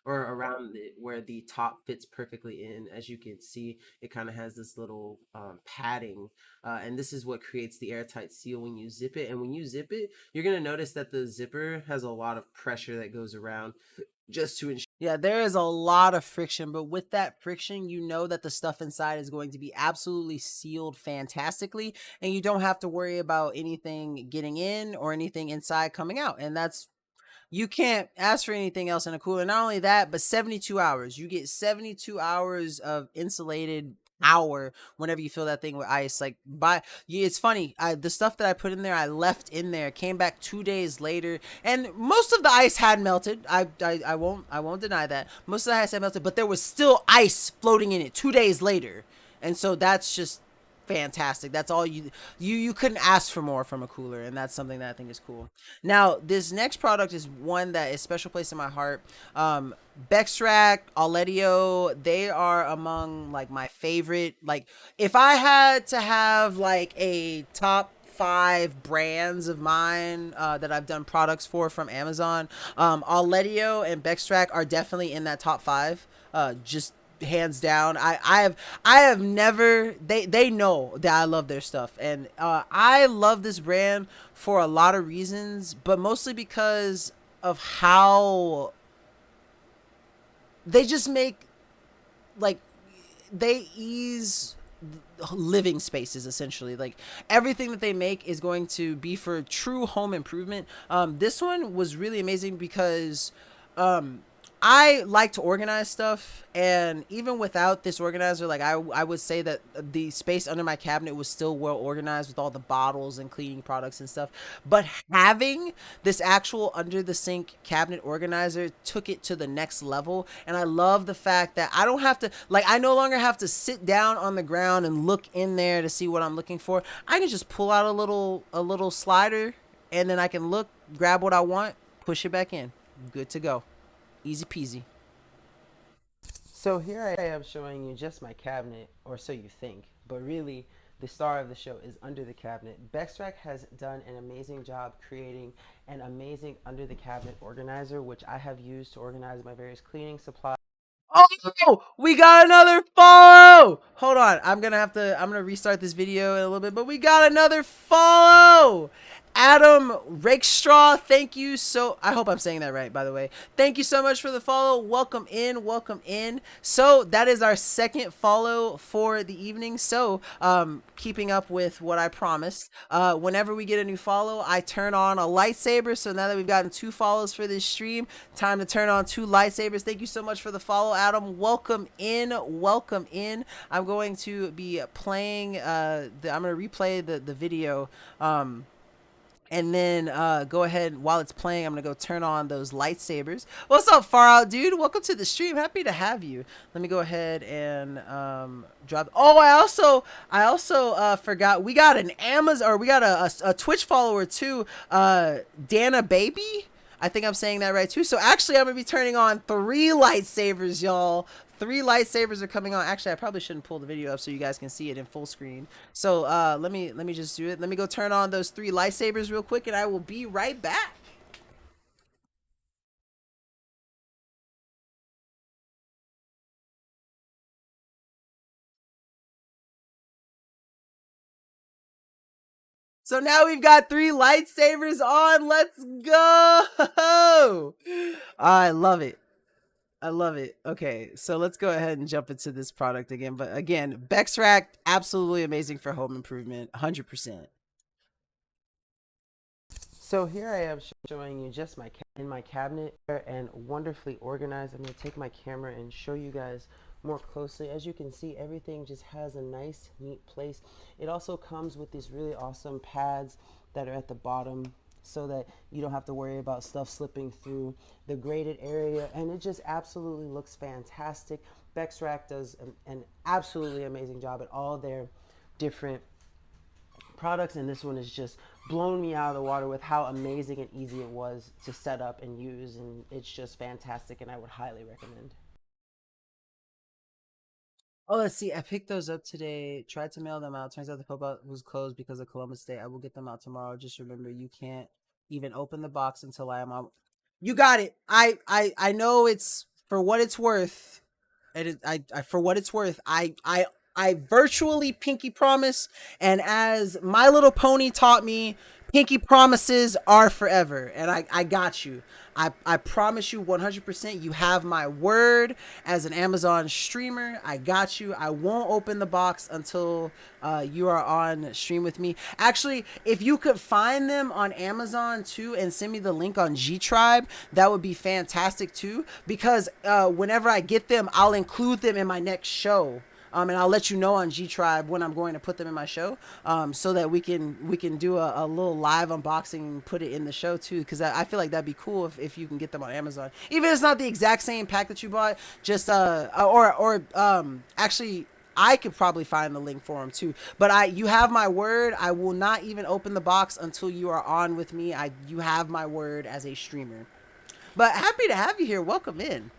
around it, where the top fits perfectly in. As you can see, it kind of has this little padding, and this is what creates the airtight seal when you zip it. And when you zip it, you're gonna notice that the zipper has a lot of pressure that goes around just to ensure. Yeah, there is a lot of friction, but with that friction, you know that the stuff inside is going to be absolutely sealed fantastically, and you don't have to worry about anything getting in or anything inside coming out. And that's, you can't ask for anything else in a cooler. Not only that, but 72 hours. You get 72 hours of insulated power whenever you fill that thing with ice. Like, it's funny, the stuff that I put in there, I left in there, came back 2 days later, and most of the ice had melted. I won't deny that. Most of the ice had melted, but there was still ice floating in it 2 days later. And so that's just fantastic. That's all you couldn't ask for more from a cooler, and that's something that I think is cool. Now, this next product is one that is special place in my heart. Bextrac, Aledio, they are among like my favorite. Like, if I had to have like a top 5 brands of mine that I've done products for from Amazon, Aledio and Bextrac are definitely in that top 5. Just hands down. I have never, they know that I love their stuff, and I love this brand for a lot of reasons, but mostly because of how they just make, like, they ease living spaces essentially. Like, everything that they make is going to be for true home improvement. This one was really amazing because I like to organize stuff, and even without this organizer, like I would say that the space under my cabinet was still well organized with all the bottles and cleaning products and stuff. But having this actual under the sink cabinet organizer took it to the next level, and I love the fact that I don't have to, like, I no longer have to sit down on the ground and look in there to see what I'm looking for. I can just pull out a little slider, and then I can look, grab what I want, push it back in. Good to go. Easy peasy. So here I am showing you just my cabinet, or so you think, but really the star of the show is under the cabinet. Bextrac has done an amazing job creating an amazing under the cabinet organizer, which I have used to organize my various cleaning supplies. Oh, we got another follow. Hold on, I'm gonna restart this video in a little bit, but we got another follow. Adam Rakestraw, thank you so, I hope I'm saying that right, by the way. Thank you so much for the follow. Welcome in, welcome in. So that is our second follow for the evening. So keeping up with what I promised, whenever we get a new follow, I turn on a lightsaber. So now that we've gotten 2 follows for this stream, time to turn on 2 lightsabers. Thank you so much for the follow, Adam. Welcome in, welcome in. I'm going to be playing I'm going to replay the video And then go ahead, while it's playing, I'm gonna go turn on those lightsabers. What's up, Far Out Dude? Welcome to the stream. Happy to have you. Let me go ahead and drop. Oh, I also forgot, we got an Amazon, or we got a Twitch follower too, Dana Baby. I think I'm saying that right too. So actually, I'm gonna be turning on 3 lightsabers, y'all. 3 lightsabers are coming on. Actually, I probably shouldn't pull the video up so you guys can see it in full screen. So let me just do it. Let me go turn on those 3 lightsabers real quick, and I will be right back. So now we've got 3 lightsabers on. Let's go. I love it. I love it. Okay, so let's go ahead and jump into this product again. But again, Bexrack, absolutely amazing for home improvement, 100%. So here I am showing you just in my cabinet, and wonderfully organized. I'm going to take my camera and show you guys more closely. As you can see, everything just has a nice, neat place. It also comes with these really awesome pads that are at the bottom, so that you don't have to worry about stuff slipping through the graded area, and it just absolutely looks fantastic. Bexrack does an absolutely amazing job at all their different products, and this one has just blown me out of the water with how amazing and easy it was to set up and use, and it's just fantastic, and I would highly recommend. Oh, let's see. I picked those up today. Tried to mail them out. Turns out the Copa was closed because of Columbus Day. I will get them out tomorrow. Just remember, you can't even open the box until I am on. You got it. I know it's for what it's worth. For what it's worth, I virtually pinky promise, and as My Little Pony taught me, pinky promises are forever, and I got you. I promise you 100%, you have my word as an Amazon streamer. I got you. I won't open the box until you are on stream with me. Actually, if you could find them on Amazon too and send me the link on G-Tribe, that would be fantastic too, because whenever I get them, I'll include them in my next show. And I'll let you know on G-Tribe when I'm going to put them in my show, so that we can do a little live unboxing and put it in the show too, because I feel like that'd be cool if you can get them on Amazon. Even if it's not the exact same pack that you bought, just actually, I could probably find the link for them too. But you have my word. I will not even open the box until you are on with me. You have my word as a streamer. But happy to have you here. Welcome in.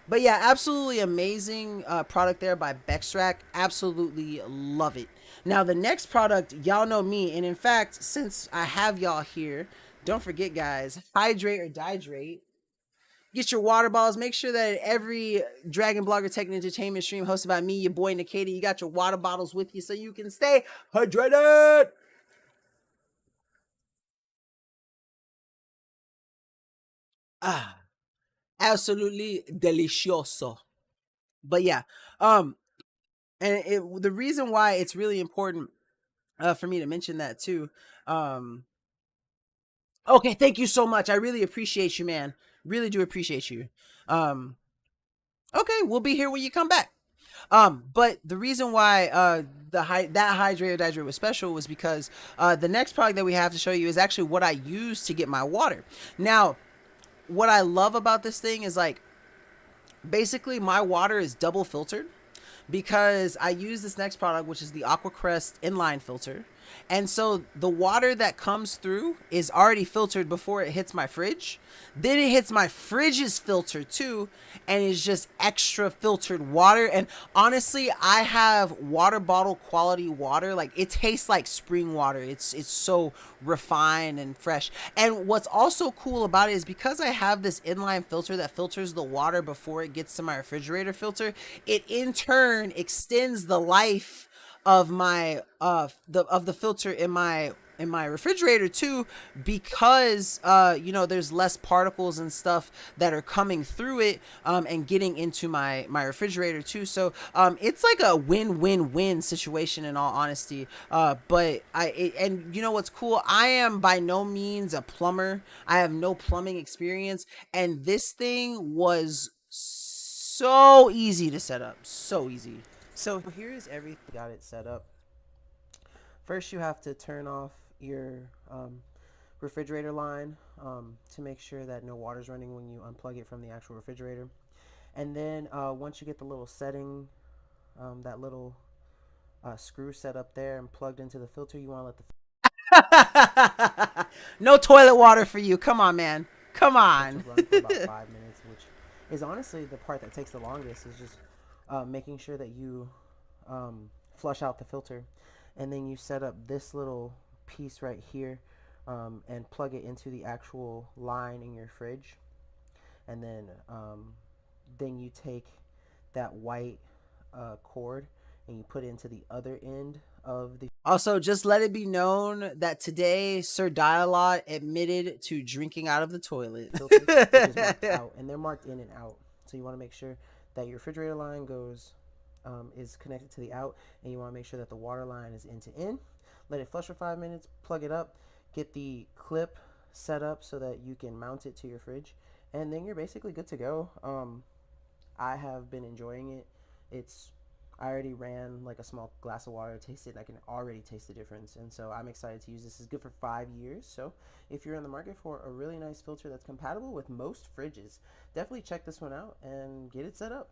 But yeah, absolutely amazing product there by Bexrack. Absolutely love it. Now, the next product, y'all know me. And in fact, since I have y'all here, don't forget, guys, hydrate or dihydrate. Get your water bottles. Make sure that every Dragon Blogger Tech and Entertainment stream hosted by me, your boy Nkda, you got your water bottles with you so you can stay hydrated. Absolutely delicioso. But yeah, and the reason why it's really important for me to mention that too. Okay, thank you so much. I really appreciate you, man. Really do appreciate you. Okay, we'll be here when you come back. But the reason why that hydrate or dihydrate was special was because the next product that we have to show you is actually what I use to get my water. Now, what I love about this thing is, like, basically my water is double filtered because I use this next product, which is the Aqua Crest Inline filter. And so the water that comes through is already filtered before it hits my fridge. Then it hits my fridge's filter too, and it's just extra filtered water. And honestly, I have water bottle quality water. Like, it tastes like spring water. It's so refined and fresh. And what's also cool about it is because I have this inline filter that filters the water before it gets to my refrigerator filter, it in turn extends the life of my the filter in my refrigerator too, because there's less particles and stuff that are coming through it and getting into my refrigerator too. So it's like a win-win-win situation, in all honesty. But and you know what's cool, I am by no means a plumber. I have no plumbing experience, and this thing was so easy to set up, so easy. So here is everything. Got it set up. first you have to turn off your refrigerator line to make sure that no water's running when you unplug it from the actual refrigerator. And then once you get the little setting, that little screw set up there and plugged into the filter, you want to let the no toilet water for you. Come on, man. Come on. run for about 5 minutes, which is honestly the part that takes the longest, is just making sure that you flush out the filter. And then you set up this little piece right here and plug it into the actual line in your fridge. And then you take that white cord and you put it into the other end of the. Also, just let it be known that today Sir Dialot admitted to drinking out of the toilet. Filter, which is marked out, and they're marked in and out. So you want to make sure that your refrigerator line is connected to the out, and you want to make sure that the water line is in to in. Let it flush for 5 minutes, plug it up, get the clip set up so that you can mount it to your fridge, and then you're basically good to go. I have been enjoying it. I already ran like a small glass of water, tasted it, and I can already taste the difference. And so I'm excited to use this. It's good for 5 years. So if you're in the market for a really nice filter that's compatible with most fridges, definitely check this one out and get it set up.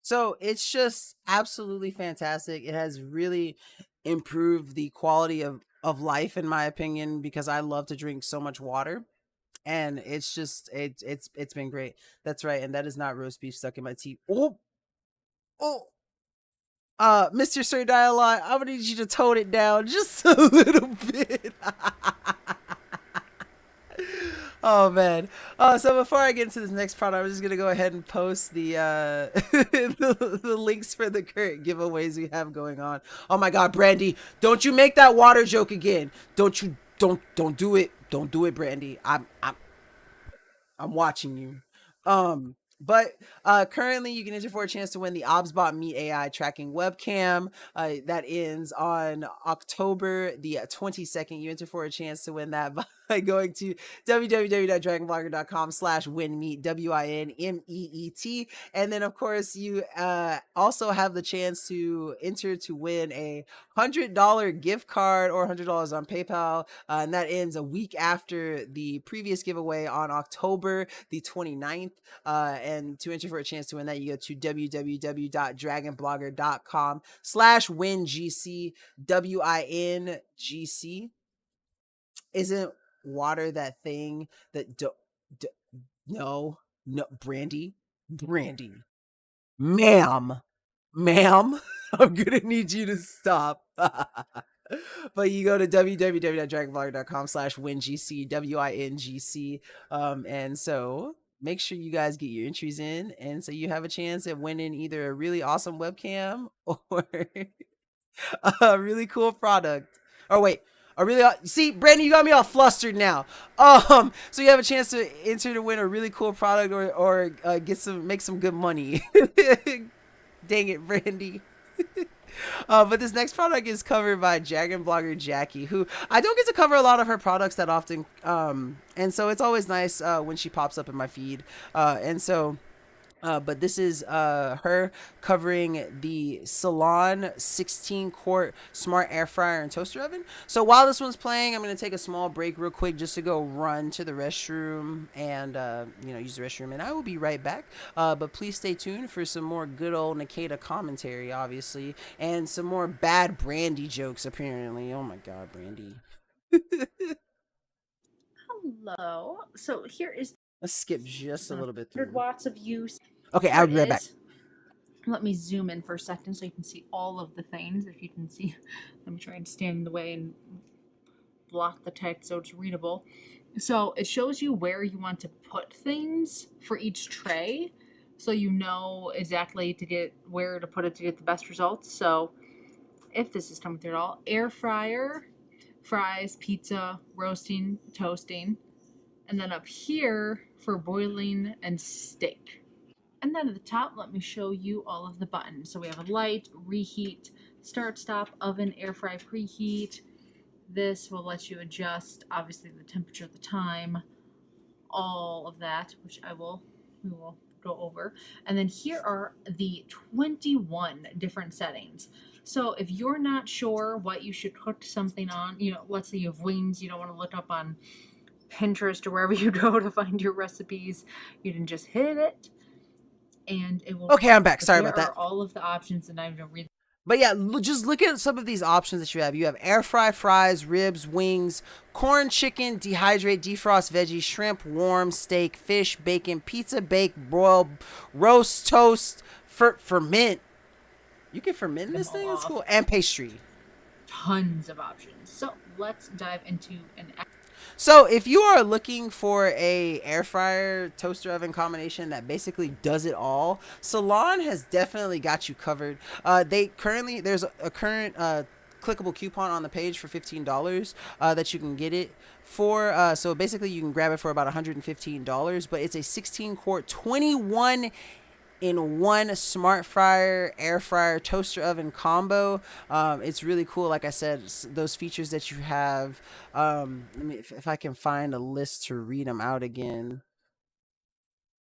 So it's just absolutely fantastic. It has really improved the quality of life, in my opinion, because I love to drink so much water. And it's just it's been great. That's right. And that is not roast beef stuck in my teeth. Mr. Sir Dialog, I'm gonna need you to tone it down just a little bit. Oh man. So before I get into this next product, I'm just gonna go ahead and post the the links for the current giveaways we have going on. Oh my god, Brandy, don't you make that water joke again. Don't do it. Don't do it, Brandy. I'm watching you. But currently you can enter for a chance to win the OBSBot Meet AI tracking webcam that ends on October the 22nd. You enter for a chance to win that by going to www.dragonblogger.com/winmeet, WINMEET. And then of course you also have the chance to enter to win a $100 gift card or $100 on PayPal. And that ends a week after the previous giveaway on October the 29th. And to enter for a chance to win that, you go to www.dragonblogger.com/wingc, WINGC. Isn't water that thing that no, Brandy, ma'am, I'm gonna need you to stop. But you go to www.dragonblogger.com/wingc, WINGC. And so make sure you guys get your entries in, and so you have a chance at winning either a really awesome webcam or a really cool product. Or wait, see, Brandon, you got me all flustered now. So you have a chance to enter to win a really cool product or make some good money. Dang it, Brandy. But this next product is covered by Jergen blogger Jackie, who I don't get to cover a lot of her products that often. And so it's always nice when she pops up in my feed. But this is her covering the Salon 16-quart smart air fryer and toaster oven. So while this one's playing, I'm going to take a small break real quick just to go run to the restroom and use the restroom, and I will be right back. But please stay tuned for some more good old Nkda commentary, obviously, and some more bad Brandy jokes, apparently. Oh my god, Brandy. Hello. So here is. Let's skip just a little bit through. 100 watts of use. Okay, I'll be right back. Let me zoom in for a second so you can see all of the things. If you can see, let me try and stand in the way and block the text so it's readable. So it shows you where you want to put things for each tray, so you know exactly to get where to put it to get the best results. So if this is coming through at all, air fryer, fries, pizza, roasting, toasting, and then up here for boiling and steak. And then at the top, let me show you all of the buttons. So we have a light, reheat, start, stop, oven, air fry, preheat. This will let you adjust, obviously, the temperature, the time, all of that, which we will go over. And then here are the 21 different settings. So if you're not sure what you should cook something on, you know, let's say you have wings, you don't want to look up on Pinterest or wherever you go to find your recipes, you can just hit it and it will. Okay, I'm back. Sorry about There that. are all of the options, and I'm going to read. But yeah, just look at some of these options that you have. You have air fry fries, ribs, wings, corn, chicken, dehydrate, defrost veggies, shrimp, warm, steak, fish, bacon, pizza, bake, broil, roast, toast, ferment. You can ferment this thing? That's cool. And pastry. Tons of options. So let's dive into an. So if you are looking for a air fryer toaster oven combination that basically does it all, Salon has definitely got you covered. There's a current clickable coupon on the page for $15 that you can get it for. So basically you can grab it for about $115, but it's a 16 quart 21 in one smart fryer, air fryer, toaster oven combo. It's really cool. Like I said, those features that you have. Let me, if I can find a list to read them out again.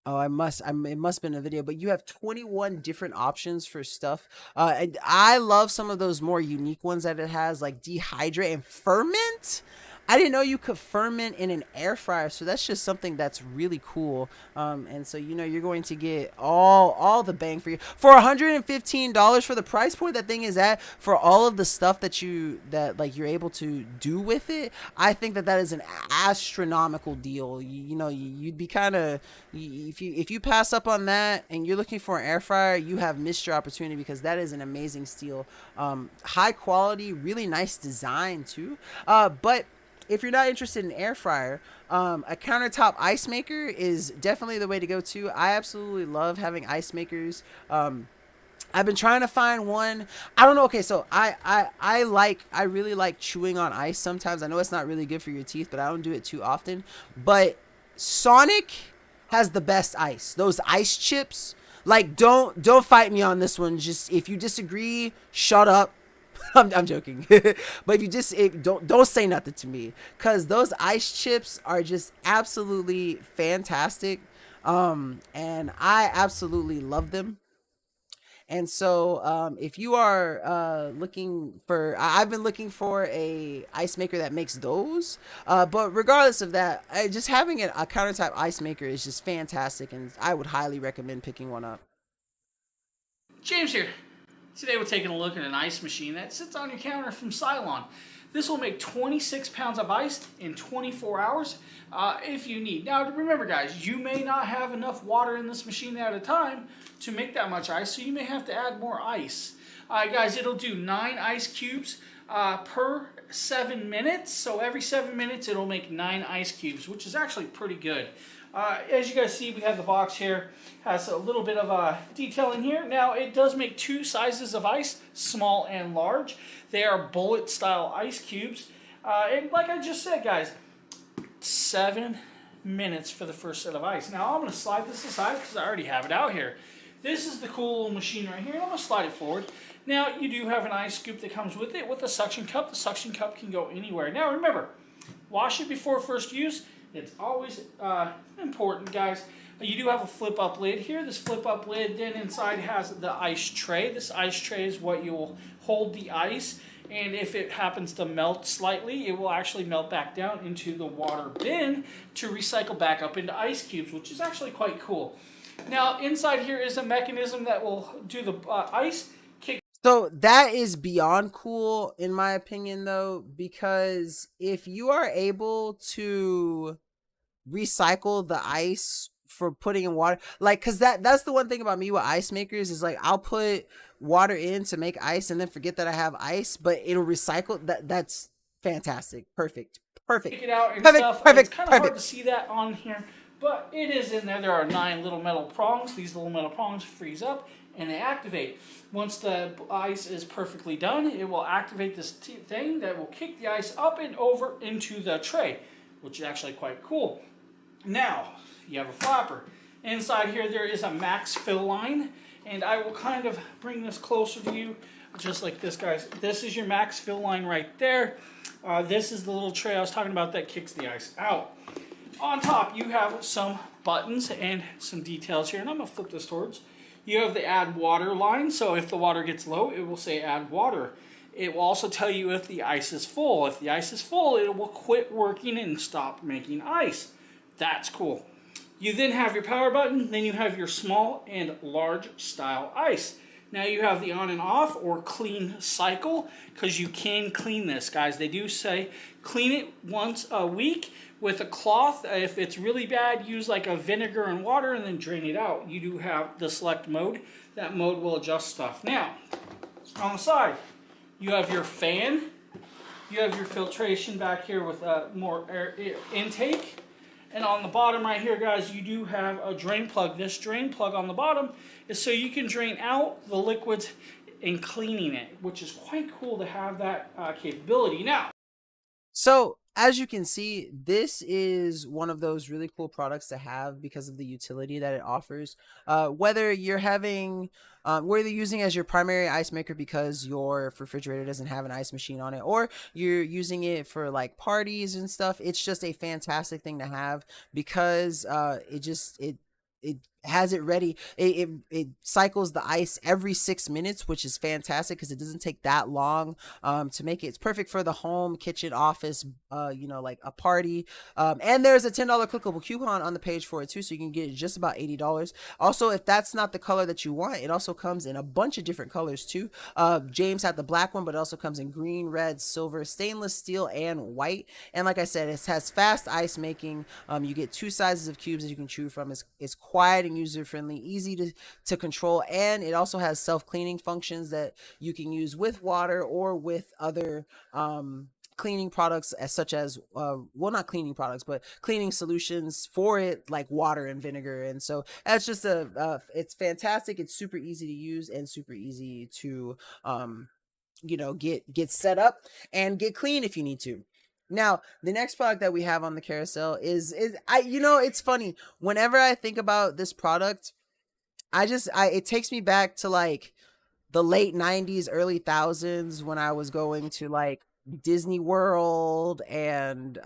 Oh, it must have been a video, but you have 21 different options for stuff. And I love some of those more unique ones that it has, like dehydrate and ferment. I didn't know you could ferment in an air fryer, so that's just something that's really cool. And so, you know, you're going to get all the bang for you for $115 for the price point that thing is at, for all of the stuff that you're able to do with it. I think that is an astronomical deal. You know, you'd be kind of, if you pass up on that and you're looking for an air fryer, you have missed your opportunity, because that is an amazing steal. High quality, really nice design too. But if you're not interested in air fryer, a countertop ice maker is definitely the way to go too. I absolutely love having ice makers. I've been trying to find one. I don't know. Okay, so I really like chewing on ice sometimes. I know it's not really good for your teeth, but I don't do it too often. But Sonic has the best ice. Those ice chips. Like, don't fight me on this one. Just, if you disagree, shut up. I'm joking. But don't say nothing to me, because those ice chips are just absolutely fantastic. And I absolutely love them. And so if you are looking for, I've been looking for a ice maker that makes those, but regardless of that, just having a countertop ice maker is just fantastic, and I would highly recommend picking one up. James here. Today we're taking a look at an ice machine that sits on your counter from Cylon. This will make 26 pounds of ice in 24 hours if you need. Now remember guys, you may not have enough water in this machine at a time to make that much ice, so you may have to add more ice. Guys, it'll do 9 ice cubes per 7 minutes, so every 7 minutes it'll make 9 ice cubes, which is actually pretty good. As you guys see, we have the box here, has a little bit of detailing here. Now, it does make 2 sizes of ice, small and large. They are bullet style ice cubes. And like I just said, guys, 7 minutes for the first set of ice. Now, I'm going to slide this aside because I already have it out here. This is the cool little machine right here, and I'm going to slide it forward. Now, you do have an ice scoop that comes with it with a suction cup. The suction cup can go anywhere. Now, remember, wash it before first use. It's always important, guys. You do have a flip-up lid here. This flip-up lid then inside has the ice tray. This ice tray is what you'll hold the ice, and if it happens to melt slightly, it will actually melt back down into the water bin to recycle back up into ice cubes, which is actually quite cool. Now, inside here is a mechanism that will do the ice kick. So that is beyond cool, in my opinion, though, because if you are able to recycle the ice for putting in water, like, because that's the one thing about me with ice makers is, like, I'll put water in to make ice and then forget that I have ice, but it'll recycle. That's fantastic. Perfect. Kick it out and Perfect. stuff. Perfect. It's kind of hard to see that on here, but it is in there. There are 9 little metal prongs. These little metal prongs freeze up and they activate. Once the ice is perfectly done, it will activate this thing that will kick the ice up and over into the tray, which is actually quite cool. Now, you have a flapper. Inside here, there is a max fill line, and I will kind of bring this closer to you, just like this, guys. This is your max fill line right there. This is the little tray I was talking about that kicks the ice out. On top, you have some buttons and some details here, and I'm going to flip this towards You have the add water line, so if the water gets low, it will say add water. It will also tell you if the ice is full. If the ice is full, it will quit working and stop making ice. That's cool. You then have your power button, then you have your small and large style ice. Now you have the on and off or clean cycle, because you can clean this, guys. They do say clean it once a week with a cloth. If it's really bad, use like a vinegar and water and then drain it out. You do have the select mode. That mode will adjust stuff. Now, on the side, you have your fan. You have your filtration back here with more air intake. And on the bottom right here, guys, you do have a drain plug. This drain plug on the bottom is so you can drain out the liquids and cleaning it, which is quite cool to have that capability. Now, so as you can see, this is one of those really cool products to have because of the utility that it offers. Whether you're having, whether you're using it as your primary ice maker because your refrigerator doesn't have an ice machine on it, or you're using it for like parties and stuff, it's just a fantastic thing to have because it has it ready. It cycles the ice every 6 minutes, which is fantastic because it doesn't take that long to make it. It's perfect for the home, kitchen, office, you know, like a party. And there's a $10 clickable coupon on the page for it too, so you can get it just about $80. Also, if that's not the color that you want, it also comes in a bunch of different colors too. James had the black one, but it also comes in green, red, silver, stainless steel, and white. And like I said, it has fast ice making. You get 2 sizes of cubes that you can choose from. It's quiet and user-friendly, easy to control, and it also has self-cleaning functions that you can use with water or with other cleaning products such as well, not cleaning products, but cleaning solutions for it, like water and vinegar. And so that's just it's fantastic. It's super easy to use and super easy to you know, get set up and get clean if you need to. Now, the next product that we have on the carousel is you know, it's funny. Whenever I think about this product, it takes me back to like the late 90s, early thousands when I was going to like Disney World and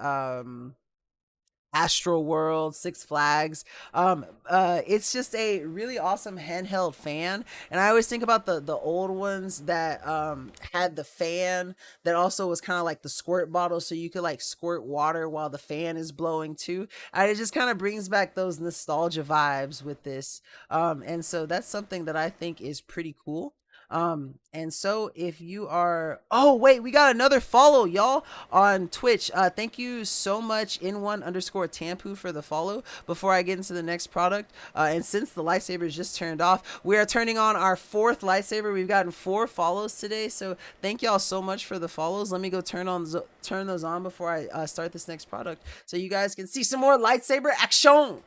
Astro World, Six Flags. It's just a really awesome handheld fan, and I always think about the old ones that had the fan that also was kind of like the squirt bottle, so you could like squirt water while the fan is blowing too. And it just kind of brings back those nostalgia vibes with this, and so that's something that I think is pretty cool. And so if you are, oh wait, we got another follow, y'all, on Twitch. Thank you so much, N1_Tampu, for the follow. Before I get into the next product, and since the lightsaber is just turned off, we are turning on our 4th lightsaber. We've gotten 4 follows today, so thank y'all so much for the follows. Let me go turn those on before I start this next product, so you guys can see some more lightsaber action.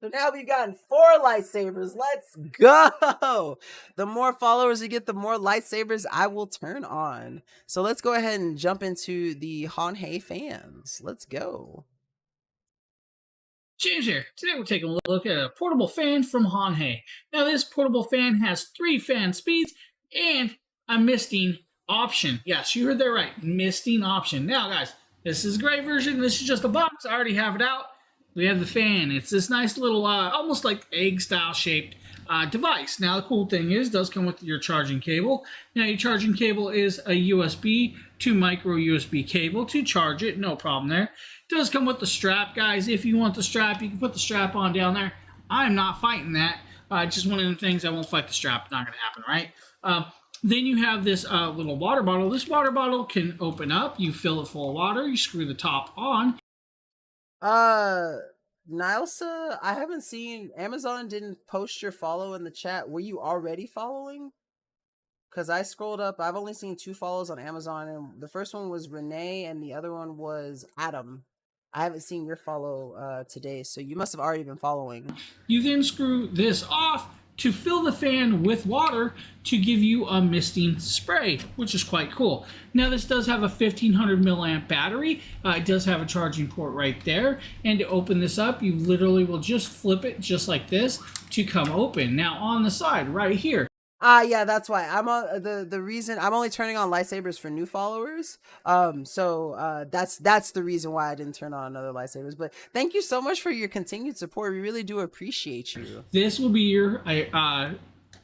So now we've gotten 4 lightsabers. Let's go. The more followers you get, the more lightsabers I will turn on. So let's go ahead and jump into the Hanhei fans. Let's go. James here. Today we're taking a look at a portable fan from Hanhei. Now this portable fan has 3 fan speeds and a misting option. Yes, you heard that right. Misting option. Now guys, this is a great version. This is just a box. I already have it out. We have the fan. It's this nice little, almost like egg style shaped device. Now the cool thing is, it does come with your charging cable. Now your charging cable is a USB to micro USB cable to charge it. No problem there. It does come with the strap, guys. If you want the strap, you can put the strap on down there. I'm not fighting that. Just one of the things, I won't fight the strap. Not going to happen, right? Then you have this little water bottle. This water bottle can open up. You fill it full of water. You screw the top on. Nilsa, I haven't seen, Amazon didn't post your follow in the chat. Were you already following? Because I scrolled up, I've only seen 2 follows on Amazon, and the first one was Renee and the other one was Adam. I haven't seen your follow today, so you must have already been following. You then screw this off to fill the fan with water to give you a misting spray, which is quite cool. Now this does have a 1500 milliamp battery. It does have a charging port right there. And to open this up, you literally will just flip it just like this to come open. Now on the side right here, Yeah, that's why I'm on the reason I'm only turning on lightsabers for new followers. That's the reason why I didn't turn on other lightsabers. But thank you so much for your continued support. We really do appreciate you. This will be your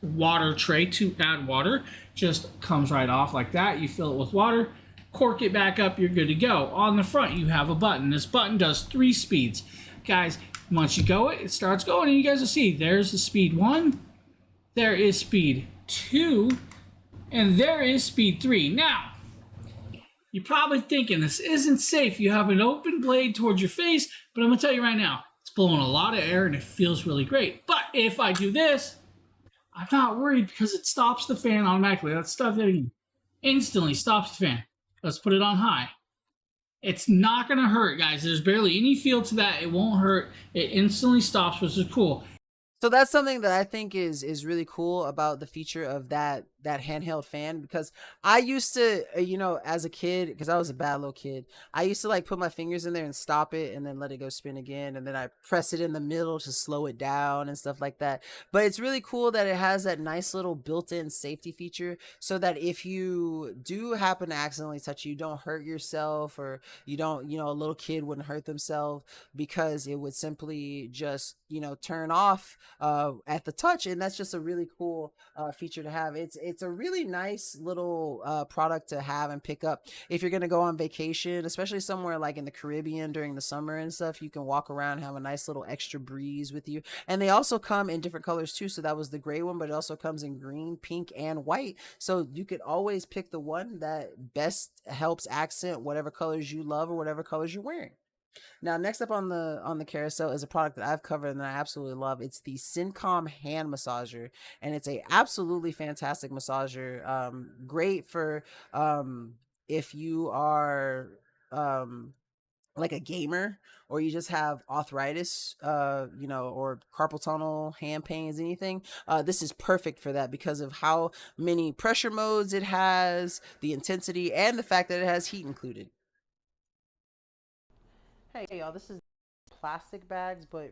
water tray to add water. Just comes right off like that. You fill it with water, cork it back up, you're good to go. On the front, you have a button. This button does 3 speeds. Guys, once you go, it starts going, and you guys will see there's the speed 1, there is speed 2, and there is speed 3. Now, you're probably thinking this isn't safe. You have an open blade towards your face, but I'm going to tell you right now, it's blowing a lot of air and it feels really great. But if I do this, I'm not worried because it stops the fan automatically. That stuff instantly stops the fan. Let's put it on high. It's not going to hurt, guys. There's barely any feel to that. It won't hurt. It instantly stops, which is cool. So that's something that I think is really cool about the feature of that handheld fan, because I used to, as a kid, because I was a bad little kid, I used to like put my fingers in there and stop it and then let it go spin again, and then I press it in the middle to slow it down and stuff like that. But it's really cool that it has that nice little built-in safety feature, so that if you do happen to accidentally touch it, you don't hurt yourself, or you don't, a little kid wouldn't hurt themselves, because it would simply just turn off at the touch. And that's just a really cool feature to have. It's a really nice little product to have and pick up if you're gonna go on vacation, especially somewhere like in the Caribbean during the summer and stuff. You can walk around, have a nice little extra breeze with you. And they also come in different colors too. So that was the gray one, but it also comes in green, pink, and white. So you could always pick the one that best helps accent whatever colors you love or whatever colors you're wearing. Now, next up on the carousel is a product that I've covered and that I absolutely love. It's the Centcom hand massager, and it's a absolutely fantastic massager. Great for if you are like a gamer, or you just have arthritis, or carpal tunnel, hand pains, anything. This is perfect for that because of how many pressure modes it has, the intensity, and the fact that it has heat included. Hey y'all, this is plastic bags, but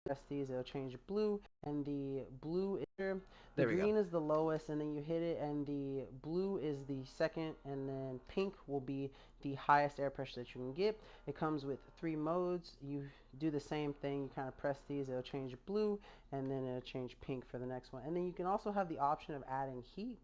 press these, it'll change blue, and the blue is the green is the lowest, and then you hit it, and the blue is the second, and then pink will be the highest air pressure that you can get. It comes with 3 modes. You do the same thing, you kind of press these, it'll change blue, and then it'll change pink for the next one. And then you can also have the option of adding heat,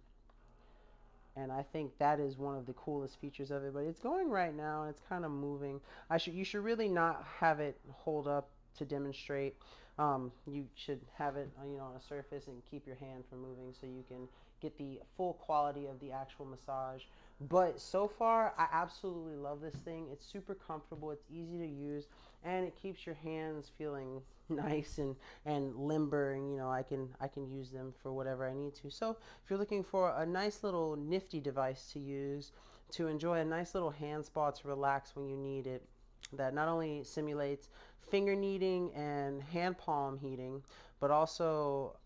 and I think that is one of the coolest features of it. But it's going right now, and it's kind of moving. You should really not have it hold up to demonstrate. You should have it on a surface and keep your hand from moving, so you can get the full quality of the actual massage. But so far, I absolutely love this thing. It's super comfortable, it's easy to use, and it keeps your hands feeling nice and limber, and I can use them for whatever I need to. So if you're looking for a nice little nifty device to use to enjoy a nice little hand spa to relax when you need it, that not only simulates finger kneading and hand palm heating, but also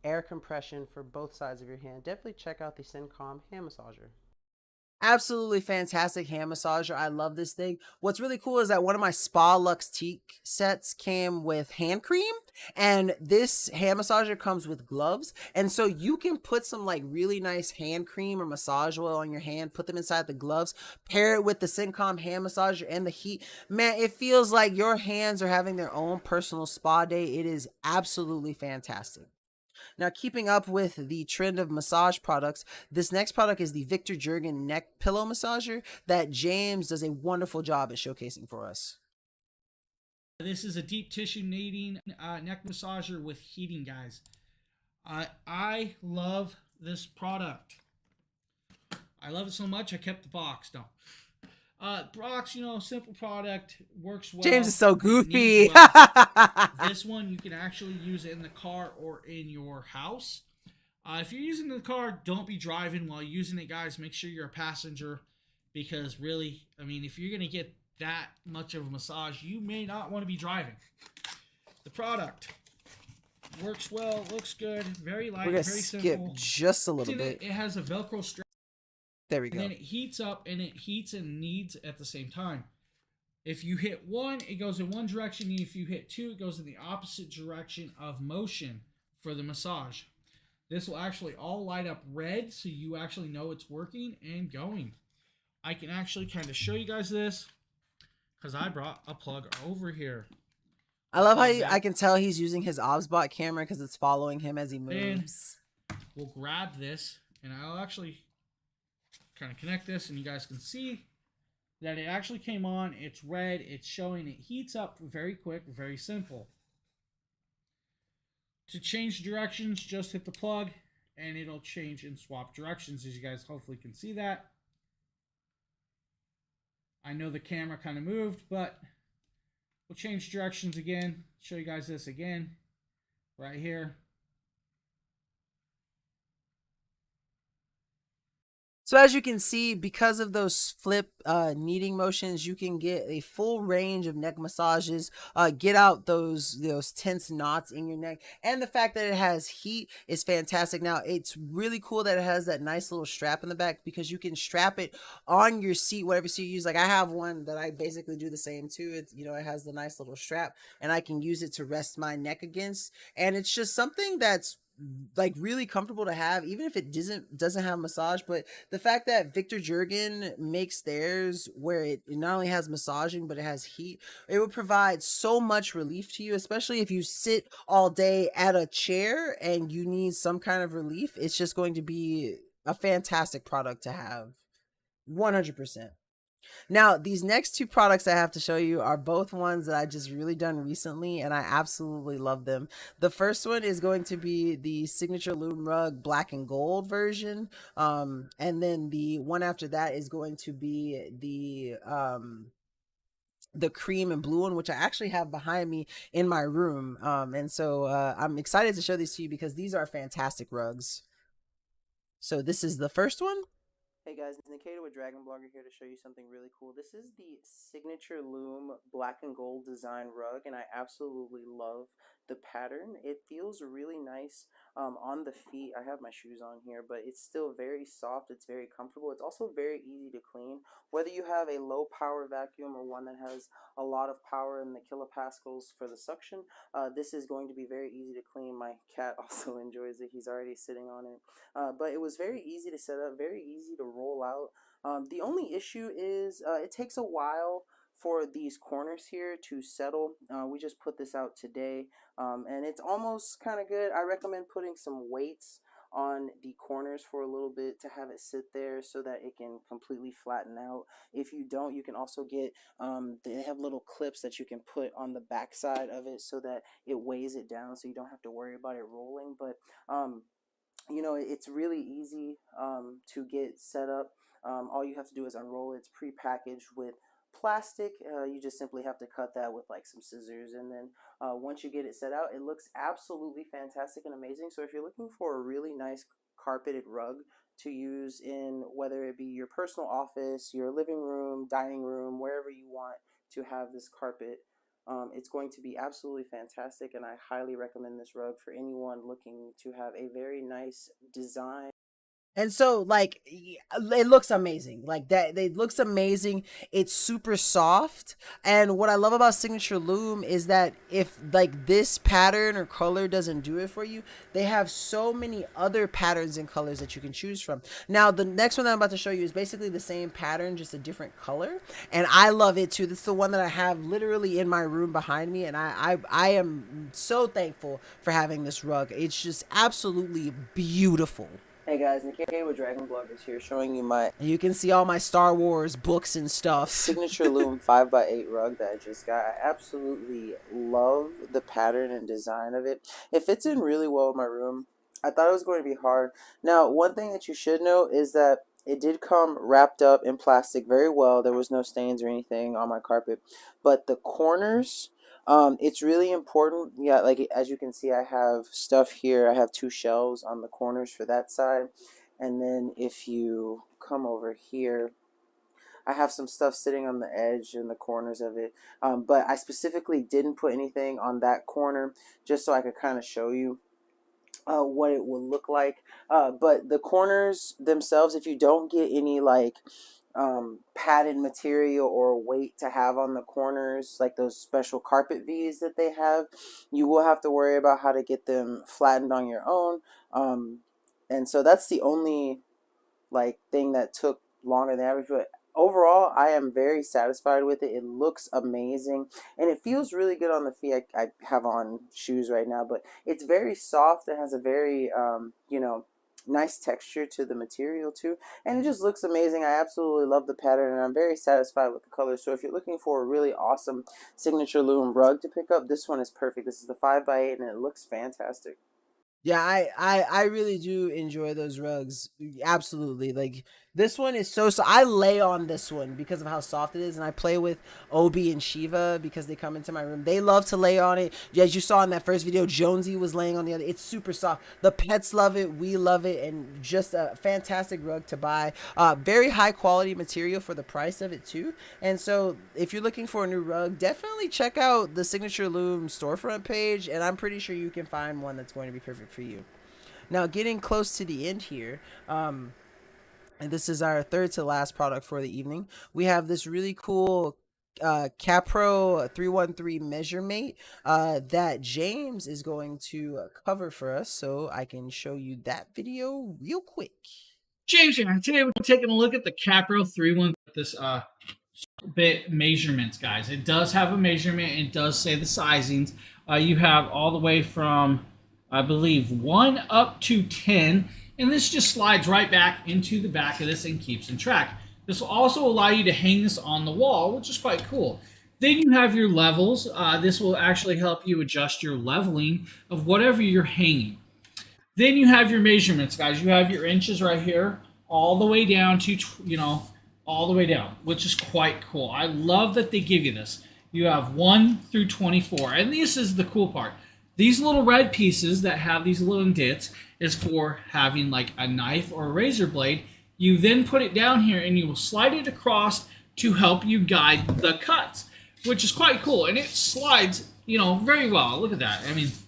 air compression for both sides of your hand, definitely check out the Centcom hand massager. Absolutely fantastic hand massager. I love this thing. What's really cool is that one of my Spa Luxe Teak sets came with hand cream, and this hand massager comes with gloves. And so you can put some like really nice hand cream or massage oil on your hand, put them inside the gloves, pair it with the Centcom hand massager and the heat. Man, it feels like your hands are having their own personal spa day. It is absolutely fantastic. Now, keeping up with the trend of massage products, this next product is the Victor Jergen neck pillow massager that James does a wonderful job at showcasing for us. This is a deep tissue kneading neck massager with heating, guys. I love this product. I love it so much I kept the box. No. Box, simple product, works well. James is so goofy. Well. This one, you can actually use it in the car or in your house. If you're using the car, don't be driving while using it, guys. Make sure you're a passenger, because really, if you're going to get that much of a massage, you may not want to be driving. The product works well, looks good, very light, very simple. We're going to skip just a little bit. It has a Velcro strap. There we go. And then it heats up, and it heats and kneads at the same time. If you hit 1, it goes in one direction, and if you hit 2, it goes in the opposite direction of motion for the massage. This will actually all light up red, so you actually know it's working and going. I can actually kind of show you guys this because I brought a plug over here. I love how I can tell he's using his OBSBot camera because it's following him as he moves. We'll grab this, and I'll actually kind of connect this, and you guys can see that it actually came on. It's red. It's showing it heats up very quick, very simple. To change directions, just hit the plug, and it'll change and swap directions, as you guys hopefully can see that. I know the camera kind of moved, but we'll change directions again. Show you guys this again, right here. So as you can see, because of those flip kneading motions, you can get a full range of neck massages, get out those tense knots in your neck. And the fact that it has heat is fantastic. Now, it's really cool that it has that nice little strap in the back because you can strap it on your seat, whatever seat you use. Like I have one that I basically do the same too. It's, you know, it has the nice little strap and I can use it to rest my neck against. And it's just something that's like really comfortable to have, even if it doesn't have massage. But the fact that Victor Jergen makes theirs where it not only has massaging but it has heat, it would provide so much relief to you, especially if you sit all day at a chair and you need some kind of relief. It's just going to be a fantastic product to have. 100%. Now, these next two products I have to show you are both ones that I just really done recently, and I absolutely love them. The first one is going to be the Signature Loom Rug Black and Gold version, and then the one after that is going to be the cream and blue one, which I actually have behind me in my room. And so I'm excited to show these to you because these are fantastic rugs. So this is the first one. Hey guys, it's Nkda with Dragon Blogger here to show you something really cool. This is the Signature Loom Black and Gold design rug, and I absolutely love the pattern. It feels really nice on the feet. I have my shoes on here, but it's still very soft. It's very comfortable. It's also very easy to clean. Whether you have a low power vacuum or one that has a lot of power in the kilopascals for the suction, this is going to be very easy to clean. My cat also enjoys it. He's already sitting on it. But it was very easy to set up, very easy to roll out. The only issue is it takes a while for these corners here to settle. We just put this out today, and it's almost kind of good. I recommend putting some weights on the corners for a little bit to have it sit there so that it can completely flatten out. If you don't, you can also get they have little clips that you can put on the back side of it so that it weighs it down so you don't have to worry about it rolling. But you know, it's really easy to get set up. All you have to do is unroll it. It's pre-packaged with plastic. You just simply have to cut that with like some scissors, and then once you get it set out, it looks absolutely fantastic and amazing. So if you're looking for a really nice carpeted rug to use in whether it be your personal office, your living room, dining room, wherever you want to have this carpet, it's going to be absolutely fantastic, and I highly recommend this rug for anyone looking to have a very nice design. And so, like, it looks amazing. Like, that, it looks amazing. It's super soft. And what I love about Signature Loom is that if, like, this pattern or color doesn't do it for you, they have so many other patterns and colors that you can choose from. Now, the next one that I'm about to show you is basically the same pattern, just a different color. And I love it, too. This is the one that I have literally in my room behind me. And I am so thankful for having this rug. It's just absolutely beautiful. Hey guys, Nkda with Dragon Bloggers here, showing you you can see all my Star Wars books and stuff. Signature Loom 5x8 rug that I just got. I absolutely love the pattern and design of it. It fits in really well in my room. I thought it was going to be hard. Now, one thing that you should know is that it did come wrapped up in plastic very well. There was no stains or anything on my carpet. But the corners, it's really important. Yeah, like as you can see, I have stuff here. I have two shelves on the corners for that side. And then if you come over here, I have some stuff sitting on the edge and the corners of it. But I specifically didn't put anything on that corner just so I could kind of show you what it would look like. But the corners themselves, if you don't get any like padded material or weight to have on the corners, like those special carpet V's that they have, you will have to worry about how to get them flattened on your own. And so that's the only like thing that took longer than average. But overall, I am very satisfied with it. It looks amazing, and it feels really good on the feet. I have on shoes right now, but it's very soft. It has a very nice texture to the material too, and it just looks amazing. I absolutely love the pattern, and I'm very satisfied with the color. So if you're looking for a really awesome signature loom rug to pick up, this one is perfect. This is the 5x8, and it looks fantastic. Yeah, I really do enjoy those rugs. Absolutely. Like this one is so I lay on this one because of how soft it is, and I play with Obi and Shiva because they come into my room. They love to lay on it. As you saw in that first video, Jonesy was laying on the other. It's super soft. The pets love it. We love it, and just a fantastic rug to buy. Very high quality material for the price of it too. And so if you're looking for a new rug, definitely check out the Signature Loom storefront page, and I'm pretty sure you can find one that's going to be perfect for you. Now, getting close to the end here, and this is our third to last product for the evening. We have this really cool Capro 313 measure mate that James is going to cover for us, so I can show you that video real quick. James here. Today we're taking a look at the Capro 313. This bit measurements, guys. It does have a measurement. It does say the sizings. You have all the way from, I believe, 1 up to 10. And this just slides right back into the back of this and keeps in track. This will also allow you to hang this on the wall, which is quite cool. Then you have your levels. This will actually help you adjust your leveling of whatever you're hanging. Then you have your measurements, guys. You have your inches right here, all the way down to, all the way down, which is quite cool. I love that they give you this. You have 1 through 24. And this is the cool part. These little red pieces that have these little indents is for having like a knife or a razor blade. You then put it down here and you will slide it across to help you guide the cuts, which is quite cool. And it slides, very well. Look at that. I mean, if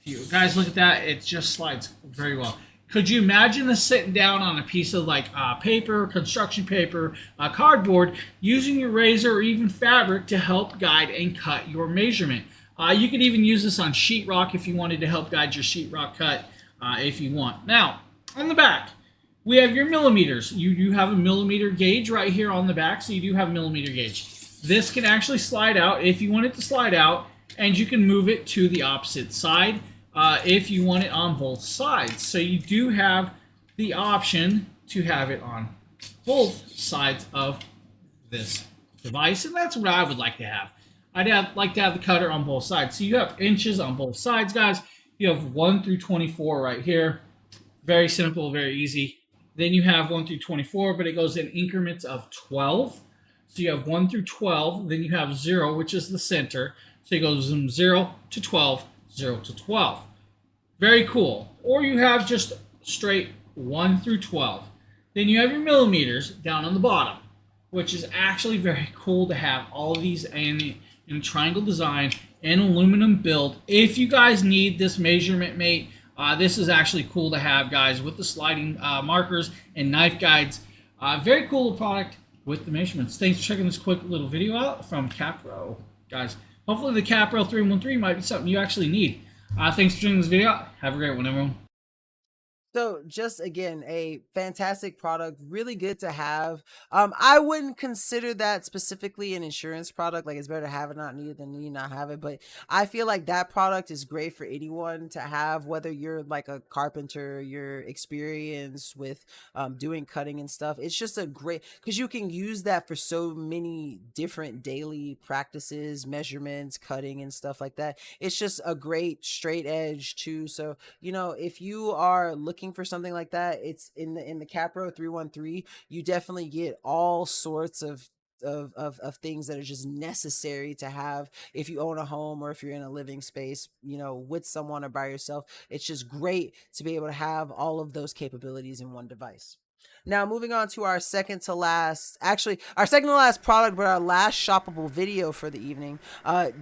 you guys look at that, it just slides very well. Could you imagine this sitting down on a piece of like paper, construction paper, cardboard, using your razor or even fabric to help guide and cut your measurement? You could even use this on sheetrock if you wanted to help guide your sheetrock cut if you want. Now, on the back, we have your millimeters. You do have a millimeter gauge right here on the back, so you do have a millimeter gauge. This can actually slide out if you want it to slide out, and you can move it to the opposite side if you want it on both sides. So you do have the option to have it on both sides of this device, and that's what I would like to have. I'd like to have the cutter on both sides. So you have inches on both sides, guys. You have 1 through 24 right here. Very simple, very easy. Then you have 1 through 24, but it goes in increments of 12. So you have 1 through 12. Then you have 0, which is the center. So it goes from 0 to 12, 0 to 12. Very cool. Or you have just straight 1 through 12. Then you have your millimeters down on the bottom, which is actually very cool to have all of these in triangle design and aluminum build. If you guys need this measurement mate, this is actually cool to have, guys, with the sliding markers and knife guides. Very cool product with the measurements. Thanks for checking this quick little video out from Capro, guys. Hopefully the Capro 313 might be something you actually need. Thanks for joining this video. Have a great one, everyone. So just again, a fantastic product, really good to have. I wouldn't consider that specifically an insurance product. Like, it's better to have it not need it than need not have it. But I feel like that product is great for anyone to have, whether you're like a carpenter, you're experienced with doing cutting and stuff. It's just a great, because you can use that for so many different daily practices, measurements, cutting and stuff like that. It's just a great straight edge too. So, if you are looking for something like that, it's in the Capro 313. You definitely get all sorts of things that are just necessary to have if you own a home or if you're in a living space, with someone or by yourself. It's just great to be able to have all of those capabilities in one device. Now, moving on to our second to last product, but our last shoppable video for the evening.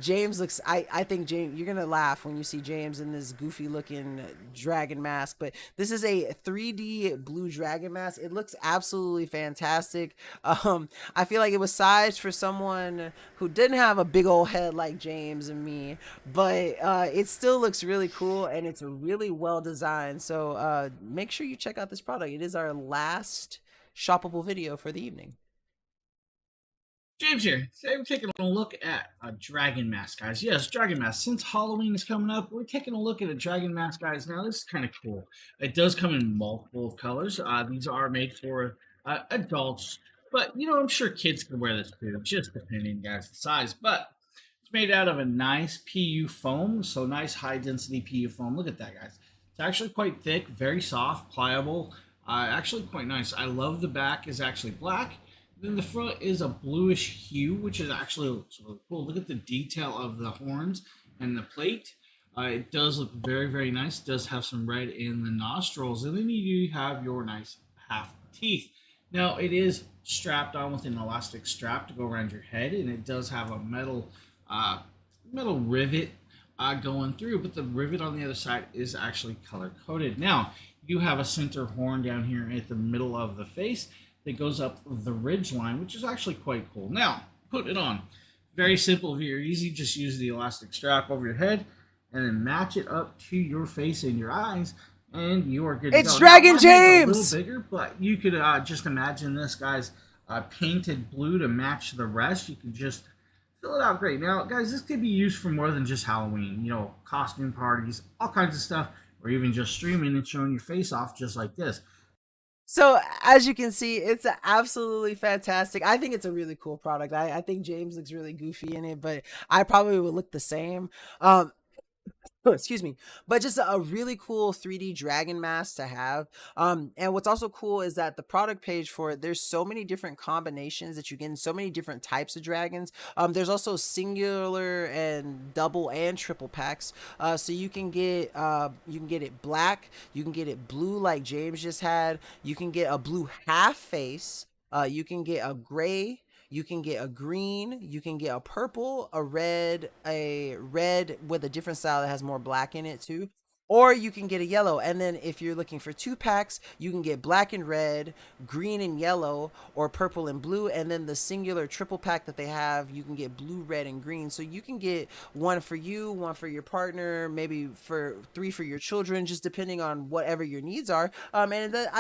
James looks, I think, James, you're going to laugh when you see James in this goofy looking dragon mask, but this is a 3D blue dragon mask. It looks absolutely fantastic. I feel like it was sized for someone who didn't have a big old head like James and me, but it still looks really cool and it's really well designed. So make sure you check out this product. It is our last shoppable video for the evening. James here. Today we're taking a look at a dragon mask, guys. Yes, dragon mask. Since Halloween is coming up, we're taking a look at a dragon mask, guys. Now, this is kind of cool. It does come in multiple colors. These are made for adults, but, you know, I'm sure kids can wear this too, just depending, guys, the size. But it's made out of a nice PU foam, so nice high-density PU foam. Look at that, guys. It's actually quite thick, very soft, pliable, actually quite nice. I love the back is actually black. Then the front is a bluish hue, which is actually looks really cool. Look at the detail of the horns and the plate. It does look very, very nice. It does have some red in the nostrils. And then you do have your nice half teeth. Now, it is strapped on with an elastic strap to go around your head. And it does have a metal rivet going through. But the rivet on the other side is actually color-coded. Now, you have a center horn down here at the middle of the face that goes up the ridge line, which is actually quite cool. Now, put it on. Very simple, very easy. Just use the elastic strap over your head and then match it up to your face and your eyes, and you are good to go. It's Dragon Now, James! a little bigger, but you could just imagine this, guys, painted blue to match the rest. You can just fill it out great. Now, guys, this could be used for more than just Halloween. You know, costume parties, all kinds of stuff, or even just streaming and showing your face off just like this. So as you can see, it's absolutely fantastic. I think it's a really cool product. I think James looks really goofy in it, but I probably would look the same. Excuse me, but just a really cool 3D dragon mask to have. And what's also cool is that the product page for it, there's so many different combinations that you get in so many different types of dragons. There's also singular and double and triple packs. So you can get it black, you can get it blue like James just had, you can get a blue half face, you can get a gray, you can get a green, you can get a purple, a red with a different style that has more black in it too. Or you can get a yellow. And then if you're looking for 2 packs, you can get black and red, green and yellow, or purple and blue. And then the singular triple pack that they have, you can get blue, red, and green. So you can get one for you, one for your partner, maybe for 3 for your children, just depending on whatever your needs are. I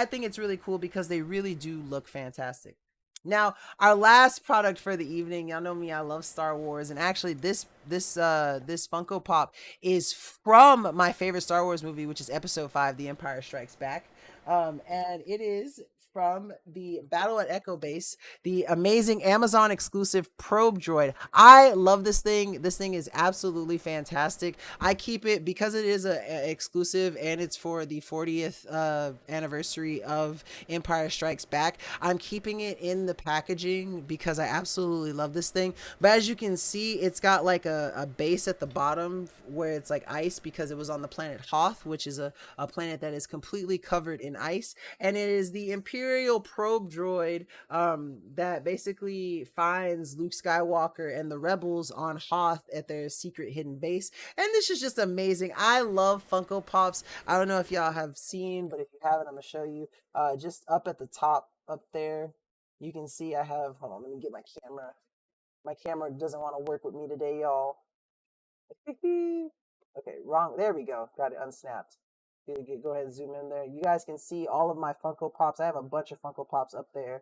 think it's really cool because they really do look fantastic. Now, our last product for the evening, y'all know me, I love Star Wars, and actually this Funko Pop is from my favorite Star Wars movie, which is Episode 5, The Empire Strikes Back. And it is from the Battle at Echo Base, the amazing Amazon exclusive probe droid. I love this thing. This thing is absolutely fantastic. I keep it because it is a exclusive and it's for the 40th anniversary of Empire Strikes Back. I'm keeping it in the packaging because I absolutely love this thing. But as you can see, it's got like a base at the bottom where it's like ice because it was on the planet Hoth, which is a planet that is completely covered in ice. And it is the Imperial probe droid that basically finds Luke Skywalker and the rebels on Hoth at their secret hidden base. And this is just amazing. I love Funko Pops. I don't know if y'all have seen, but if you haven't, I'm gonna show you. Just up at the top up there, you can see I have, hold on, let me get my camera. My camera doesn't want to work with me today, y'all. Okay, wrong. There we go. Got it unsnapped. Go ahead and zoom in there. You guys can see all of my Funko Pops. I have a bunch of Funko Pops up there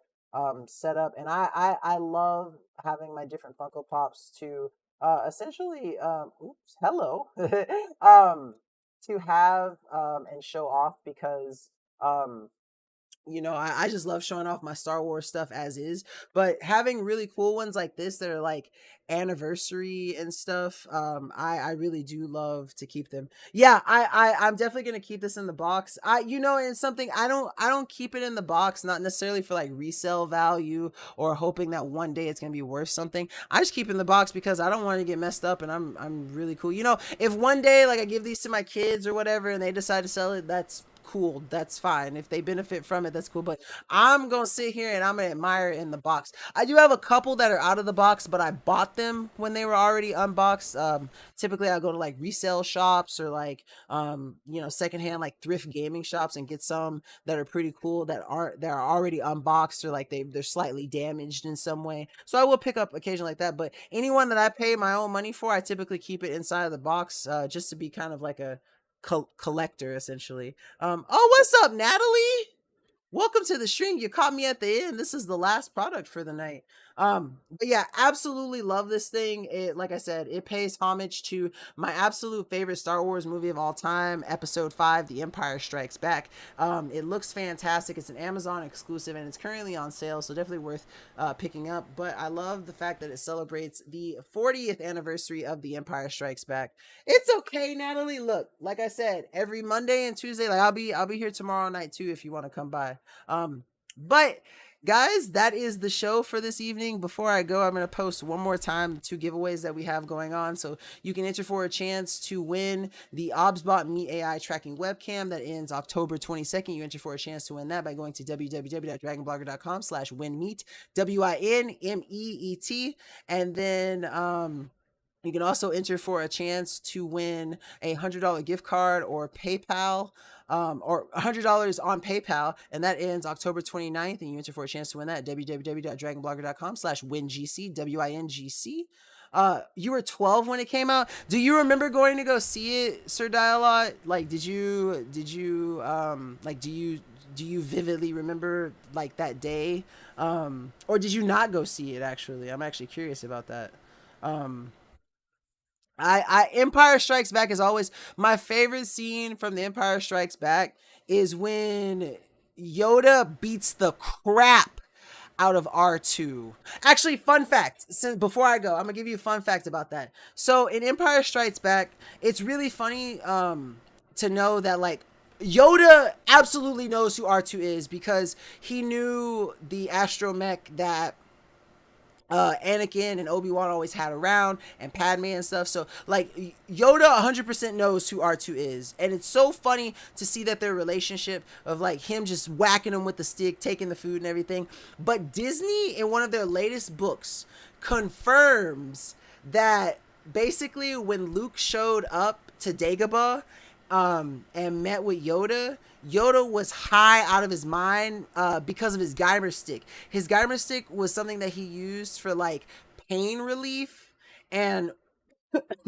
set up, and I love having my different Funko Pops to essentially hello to have and show off because you know, I just love showing off my Star Wars stuff as is, but having really cool ones like this that are like anniversary and stuff, I really do love to keep them. Yeah, I'm definitely gonna keep this in the box. You know, and something I don't keep it in the box not necessarily for like resale value or hoping that one day it's gonna be worth something. I just keep it in the box because I don't want to get messed up, and I'm really cool. You know, if one day like I give these to my kids or whatever and they decide to sell it, that's cool. That's fine. If they benefit from it, that's cool. But I'm gonna sit here and I'm gonna admire it in the box. I do have a couple that are out of the box, but I bought them when they were already unboxed. Typically I go to like resale shops or like you know, secondhand like thrift gaming shops and get some that are pretty cool that are already unboxed or like they're slightly damaged in some way. So I will pick up occasionally like that. But anyone that I pay my own money for, I typically keep it inside of the box, just to be kind of like a collector essentially. Oh, what's up, Natalie? Welcome to the stream. You caught me at the end. This is the last product for the night. But yeah, absolutely love this thing. It, like I said, it pays homage to my absolute favorite Star Wars movie of all time, Episode 5, The Empire Strikes Back. It looks fantastic. It's an Amazon exclusive and it's currently on sale, so definitely worth picking up. But I love the fact that it celebrates the 40th anniversary of The Empire Strikes Back. It's okay, Natalie. Look, like I said, every Monday and Tuesday, like I'll be here tomorrow night too if you want to come by. But guys, that is the show for this evening. Before I go, I'm going to post one more time the 2 giveaways that we have going on. So you can enter for a chance to win the OBSBot Meet AI tracking webcam that ends October 22nd. You enter for a chance to win that by going to www.dragonblogger.com/winmeet, WINMEET. And then, you can also enter for a chance to win a $100 gift card or PayPal, or $100 on PayPal, and that ends October 29th, and you enter for a chance to win that at www.dragonblogger.com/wingc, WINGC. You were 12 when it came out. Do you remember going to go see it, Sir Dialog? Like, do you vividly remember like that day? Or did you not go see it actually? I'm actually curious about that. Empire Strikes Back is always my favorite scene from The Empire Strikes Back is when Yoda beats the crap out of R2. Actually, fun fact, before I go, I'm gonna give you a fun fact about that. So in Empire Strikes Back, it's really funny to know that like Yoda absolutely knows who R2 is because he knew the astromech that Anakin and Obi-Wan always had around, and Padme and stuff. So like Yoda 100% knows who R2 is, and it's so funny to see that their relationship of like him just whacking him with the stick, taking the food and everything. But Disney in one of their latest books confirms that basically when Luke showed up to Dagobah and met with Yoda was high out of his mind because of his Geimer stick. His Geimer stick was something that he used for like pain relief, and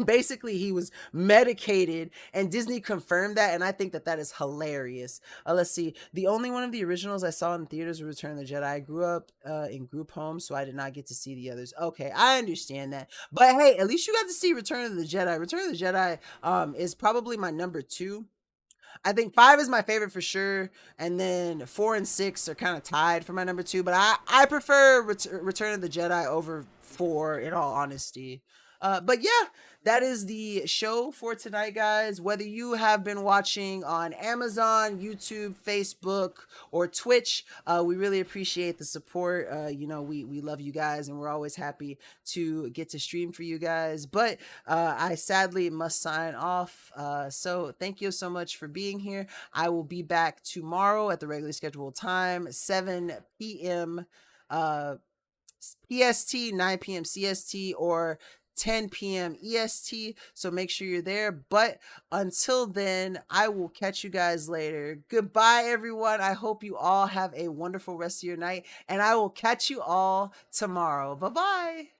basically he was medicated, and Disney confirmed that, and I think that is hilarious. Let's see, the only one of the originals I saw in theaters was Return of the Jedi. I grew up in group homes, so I did not get to see the others. Okay, I understand that, but hey, at least you got to see Return of the Jedi. Return of the Jedi is probably my number 2. I think 5 is my favorite for sure, and then 4 and 6 are kind of tied for my number 2, but I prefer Return of the Jedi over 4 in all honesty. But yeah, that is the show for tonight, guys. Whether you have been watching on Amazon, YouTube, Facebook, or Twitch, we really appreciate the support. You know, we love you guys, and we're always happy to get to stream for you guys. But I sadly must sign off. So thank you so much for being here. I will be back tomorrow at the regularly scheduled time, 7 p.m. PST, 9 p.m. CST, or 10 p.m. EST, so make sure you're there. But until then, I will catch you guys later. Goodbye, everyone. I hope you all have a wonderful rest of your night, and I will catch you all tomorrow. Bye-bye.